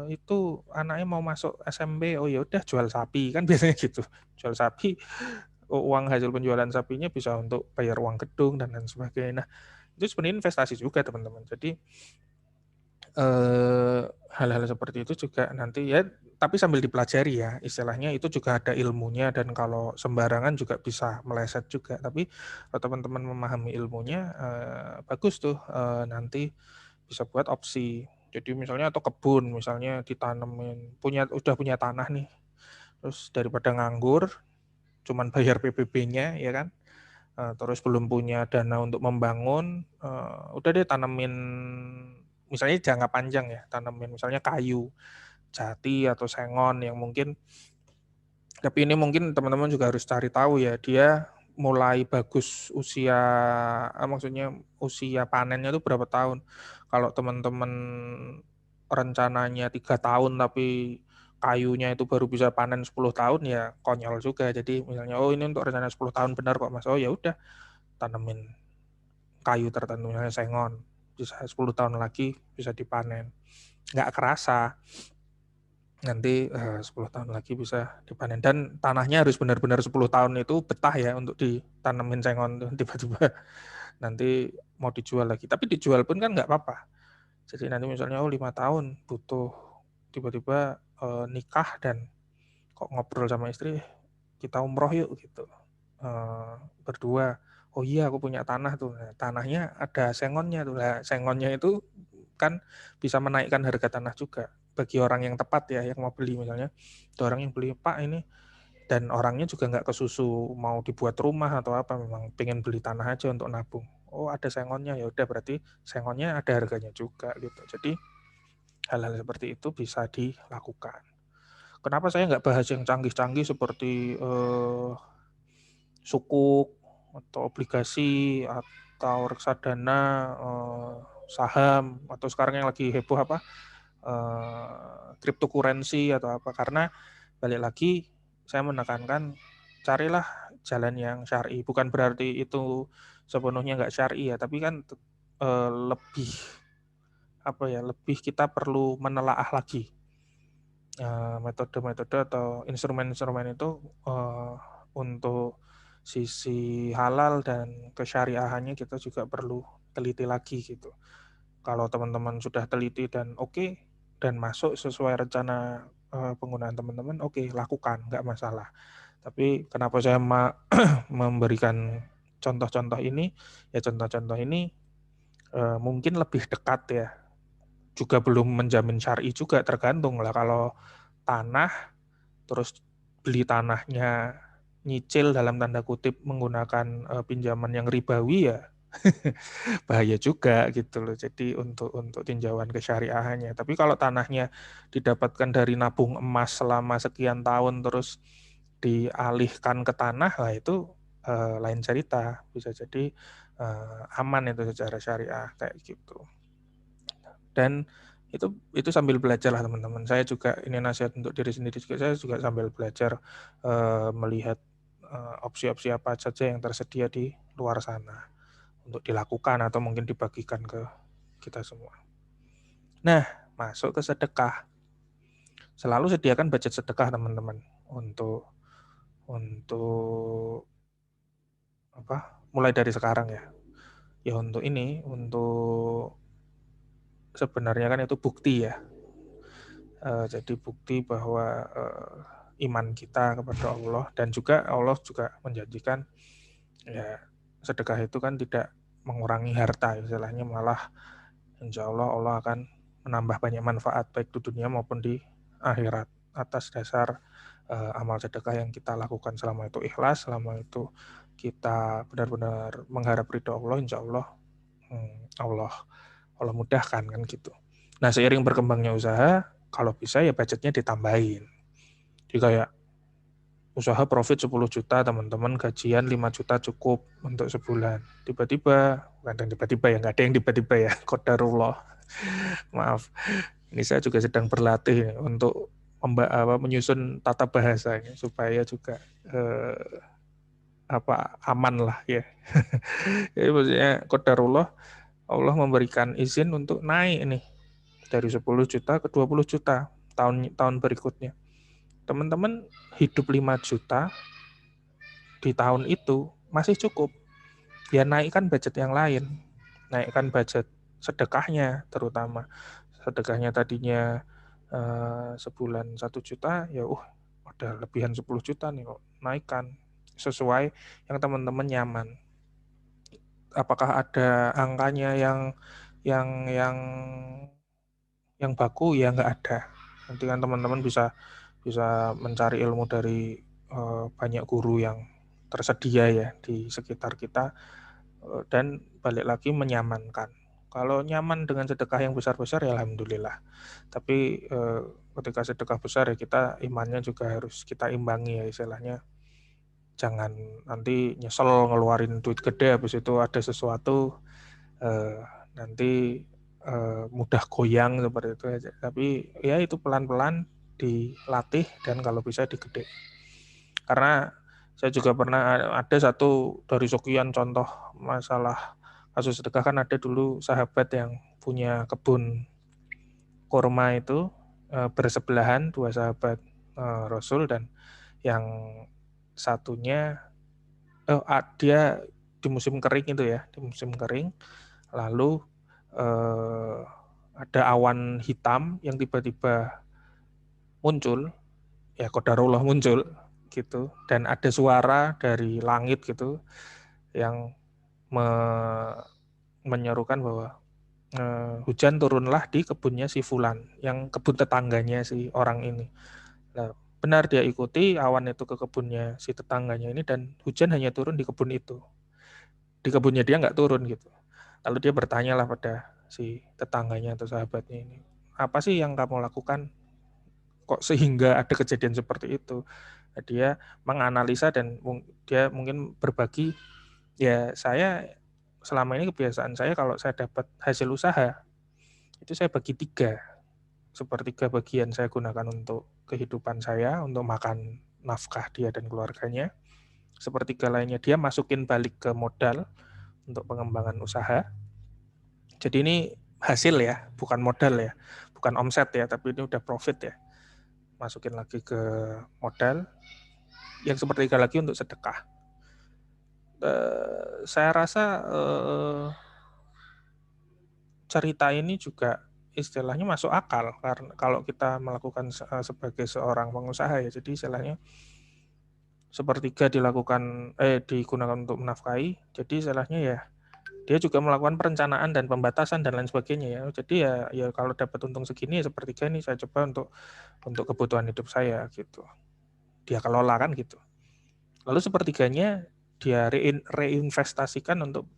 itu anaknya mau masuk SMP, oh ya udah jual sapi kan biasanya gitu, jual sapi, uang hasil penjualan sapinya bisa untuk bayar uang gedung dan lain sebagainya. Nah, itu sebenarnya investasi juga teman-teman. Jadi hal-hal seperti itu juga nanti ya, tapi sambil dipelajari ya, istilahnya itu juga ada ilmunya dan kalau sembarangan juga bisa meleset juga. Tapi kalau teman-teman memahami ilmunya, bagus tuh, nanti bisa buat opsi. Jadi misalnya atau kebun, misalnya ditanemin, udah punya tanah nih, terus daripada nganggur, cuman bayar PBB-nya ya kan, terus belum punya dana untuk membangun, udah deh tanemin misalnya jangka panjang ya, tanemin misalnya kayu jati atau sengon yang mungkin, tapi ini mungkin teman-teman juga harus cari tahu ya, dia mulai bagus usia, maksudnya usia panennya itu berapa tahun. Kalau teman-teman rencananya 3 tahun tapi kayunya itu baru bisa panen 10 tahun ya konyol juga. Jadi misalnya oh ini untuk rencana 10 tahun benar kok Mas. Oh ya udah tanemin kayu tertentu misalnya sengon. Bisa 10 tahun lagi bisa dipanen. Nggak kerasa nanti 10 tahun lagi bisa dipanen dan tanahnya harus benar-benar 10 tahun itu betah ya untuk ditanemin sengon tuh. Tiba-tiba nanti mau dijual lagi, tapi dijual pun kan nggak apa-apa. Jadi nanti misalnya 5 tahun butuh tiba-tiba nikah dan kok ngobrol sama istri, kita umroh yuk gitu. Berdua, oh iya aku punya tanah tuh. Nah, tanahnya ada sengonnya tuh. Nah, sengonnya itu kan bisa menaikkan harga tanah juga bagi orang yang tepat ya, yang mau beli misalnya. Ada orang yang beli, Pak ini, dan orangnya juga nggak kesusu mau dibuat rumah atau apa, memang pengen beli tanah aja untuk nabung. Oh ada sengonnya, ya udah berarti sengonnya ada harganya juga gitu. Jadi hal-hal seperti itu bisa dilakukan. Kenapa saya nggak bahas yang canggih-canggih seperti sukuk atau obligasi atau reksadana, saham, atau sekarang yang lagi heboh apa, cryptocurrency atau apa, karena balik lagi saya menekankan carilah jalan yang syar'i, bukan berarti itu sepenuhnya nggak syar'i ya, tapi kan lebih apa ya, lebih kita perlu menelaah lagi metode-metode atau instrumen-instrumen itu untuk sisi halal dan kesyariahannya kita juga perlu teliti lagi gitu. Kalau teman-teman sudah teliti dan oke, dan masuk sesuai rencana penggunaan teman-teman, oke, lakukan, nggak masalah. Tapi kenapa saya memberikan contoh-contoh ini, ya contoh-contoh ini mungkin lebih dekat ya, juga belum menjamin syar'i juga, tergantung lah. Kalau tanah, terus beli tanahnya nyicil dalam tanda kutip menggunakan pinjaman yang ribawi ya bahaya juga gitu loh. Jadi untuk tinjauan kesyariahannya. Tapi kalau tanahnya didapatkan dari nabung emas selama sekian tahun terus dialihkan ke tanah, nah itu lain cerita. Bisa jadi aman itu secara syariah kayak gitu. Dan itu sambil belajar lah teman-teman. Saya juga ini nasihat untuk diri sendiri juga. Saya juga sambil belajar melihat opsi-opsi apa saja yang tersedia di luar sana untuk dilakukan atau mungkin dibagikan ke kita semua. Nah, masuk ke sedekah. Selalu sediakan budget sedekah teman-teman untuk untuk apa? Mulai dari sekarang ya. Ya untuk ini, untuk sebenarnya kan itu bukti ya. Jadi bukti bahwa iman kita kepada Allah, dan juga Allah juga menjanjikan ya sedekah itu kan tidak mengurangi harta, istilahnya malah insya Allah Allah akan menambah banyak manfaat baik di dunia maupun di akhirat atas dasar amal sedekah yang kita lakukan. Selama itu ikhlas, selama itu kita benar-benar mengharap ridho Allah, insya Allah Allah mudahkan kan gitu. Nah, seiring berkembangnya usaha, kalau bisa ya budgetnya ditambahin. Jadi kayak usaha profit 10 juta, teman-teman gajian 5 juta cukup untuk sebulan. Tiba-tiba, bukan tiba-tiba ya, nggak ada yang tiba-tiba ya, qadarullah. Maaf, ini saya juga sedang berlatih untuk menyusun tata bahasa ini, supaya juga aman lah ya. Jadi maksudnya qadarullah, Allah memberikan izin untuk naik nih dari 10 juta ke 20 juta tahun berikutnya. Teman-teman hidup 5 juta di tahun itu masih cukup. Ya naikkan budget yang lain. Naikkan budget sedekahnya terutama. Sedekahnya tadinya sebulan 1 juta, ya udah lebihan 10 juta nih kok. Naikkan sesuai yang teman-teman nyaman. Apakah ada angkanya yang baku? Ya nggak ada. Nanti kan teman-teman bisa mencari ilmu dari banyak guru yang tersedia ya di sekitar kita, dan balik lagi menyamankan. Kalau nyaman dengan sedekah yang besar-besar ya alhamdulillah. Tapi ketika sedekah besar ya kita imannya juga harus kita imbangi ya, istilahnya jangan nanti nyesel ngeluarin duit gede habis itu ada sesuatu nanti mudah goyang seperti itu aja. Tapi ya itu pelan-pelan dilatih dan kalau bisa digede. Karena saya juga pernah ada satu dari sekian contoh masalah kasus sedekah, kan ada dulu sahabat yang punya kebun kurma itu bersebelahan, dua sahabat Rasul, dan yang satunya dia di musim kering itu ya, di musim kering lalu ada awan hitam yang tiba-tiba muncul, ya qadarullah muncul gitu, dan ada suara dari langit gitu yang menyerukan bahwa hujan turunlah di kebunnya si Fulan, yang kebun tetangganya si orang ini. Nah, benar dia ikuti awan itu ke kebunnya si tetangganya ini, dan hujan hanya turun di kebun itu. Di kebunnya dia nggak turun gitu. Lalu dia bertanyalah pada si tetangganya atau sahabatnya ini, apa sih yang kamu lakukan kok sehingga ada kejadian seperti itu? Nah, dia menganalisa dan dia mungkin berbagi, ya saya selama ini kebiasaan saya kalau saya dapat hasil usaha itu saya bagi 3, sepertiga bagian saya gunakan untuk kehidupan saya, untuk makan nafkah dia dan keluarganya, sepertiga lainnya dia masukin balik ke modal untuk pengembangan usaha. Jadi ini hasil ya, bukan modal ya, bukan omset ya, tapi ini udah profit ya. Masukin lagi ke modal, yang sepertiga lagi untuk sedekah. Saya rasa cerita ini juga istilahnya masuk akal karena kalau kita melakukan sebagai seorang pengusaha ya, jadi istilahnya sepertiga digunakan untuk menafkahi, jadi istilahnya ya dia juga melakukan perencanaan dan pembatasan dan lain sebagainya ya. Jadi ya kalau dapat untung segini ya sepertiga ini saya coba untuk kebutuhan hidup saya gitu. Dia kelola kan gitu. Lalu sepertiganya dia reinvestasikan untuk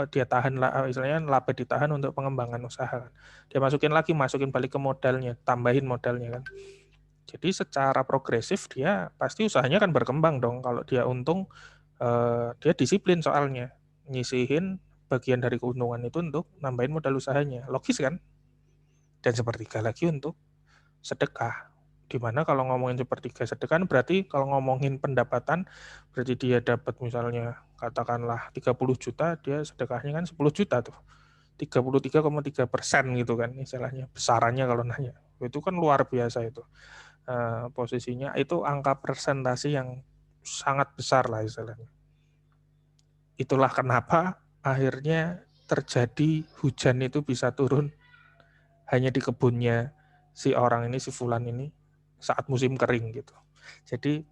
dia tahan istilahnya laba ditahan untuk pengembangan usaha. Dia masukin balik ke modalnya, tambahin modalnya kan. Jadi secara progresif dia pasti usahanya kan berkembang dong. Kalau dia untung dia disiplin soalnya nyisihin bagian dari keuntungan itu untuk nambahin modal usahanya. Logis kan? Dan sepertiga lagi untuk sedekah. Dimana kalau ngomongin sepertiga sedekah berarti kalau ngomongin pendapatan berarti dia dapat misalnya katakanlah 30 juta, dia sedekahnya kan 10 juta tuh. 33,3% gitu kan istilahnya, besarannya kalau nanya. Itu kan luar biasa itu. Posisinya itu angka persentase yang sangat besar lah istilahnya. Itulah kenapa akhirnya terjadi hujan itu bisa turun hanya di kebunnya si orang ini, si Fulan ini, saat musim kering gitu. Jadi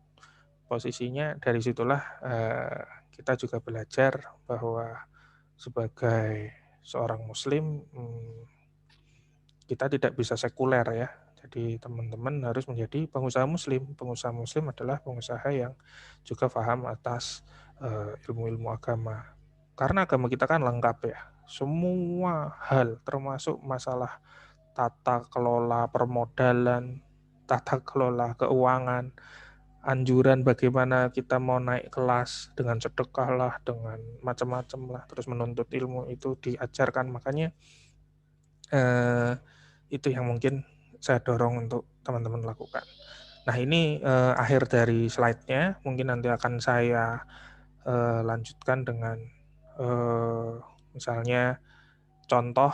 posisinya dari situlah kita juga belajar bahwa sebagai seorang muslim kita tidak bisa sekuler ya. Jadi teman-teman harus menjadi pengusaha muslim. Pengusaha muslim adalah pengusaha yang juga paham atas ilmu-ilmu agama. Karena agama kita kan lengkap ya. Semua hal termasuk masalah tata kelola permodalan, tata kelola keuangan, anjuran bagaimana kita mau naik kelas dengan sedekah lah, dengan macam-macam lah, terus menuntut ilmu itu diajarkan. Makanya itu yang mungkin saya dorong untuk teman-teman lakukan. Nah ini akhir dari slide-nya, mungkin nanti akan saya lanjutkan dengan misalnya contoh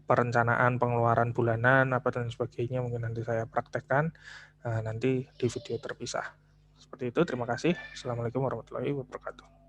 perencanaan pengeluaran bulanan apa dan sebagainya, mungkin nanti saya praktekkan nanti di video terpisah. Seperti itu, terima kasih. Assalamualaikum warahmatullahi wabarakatuh.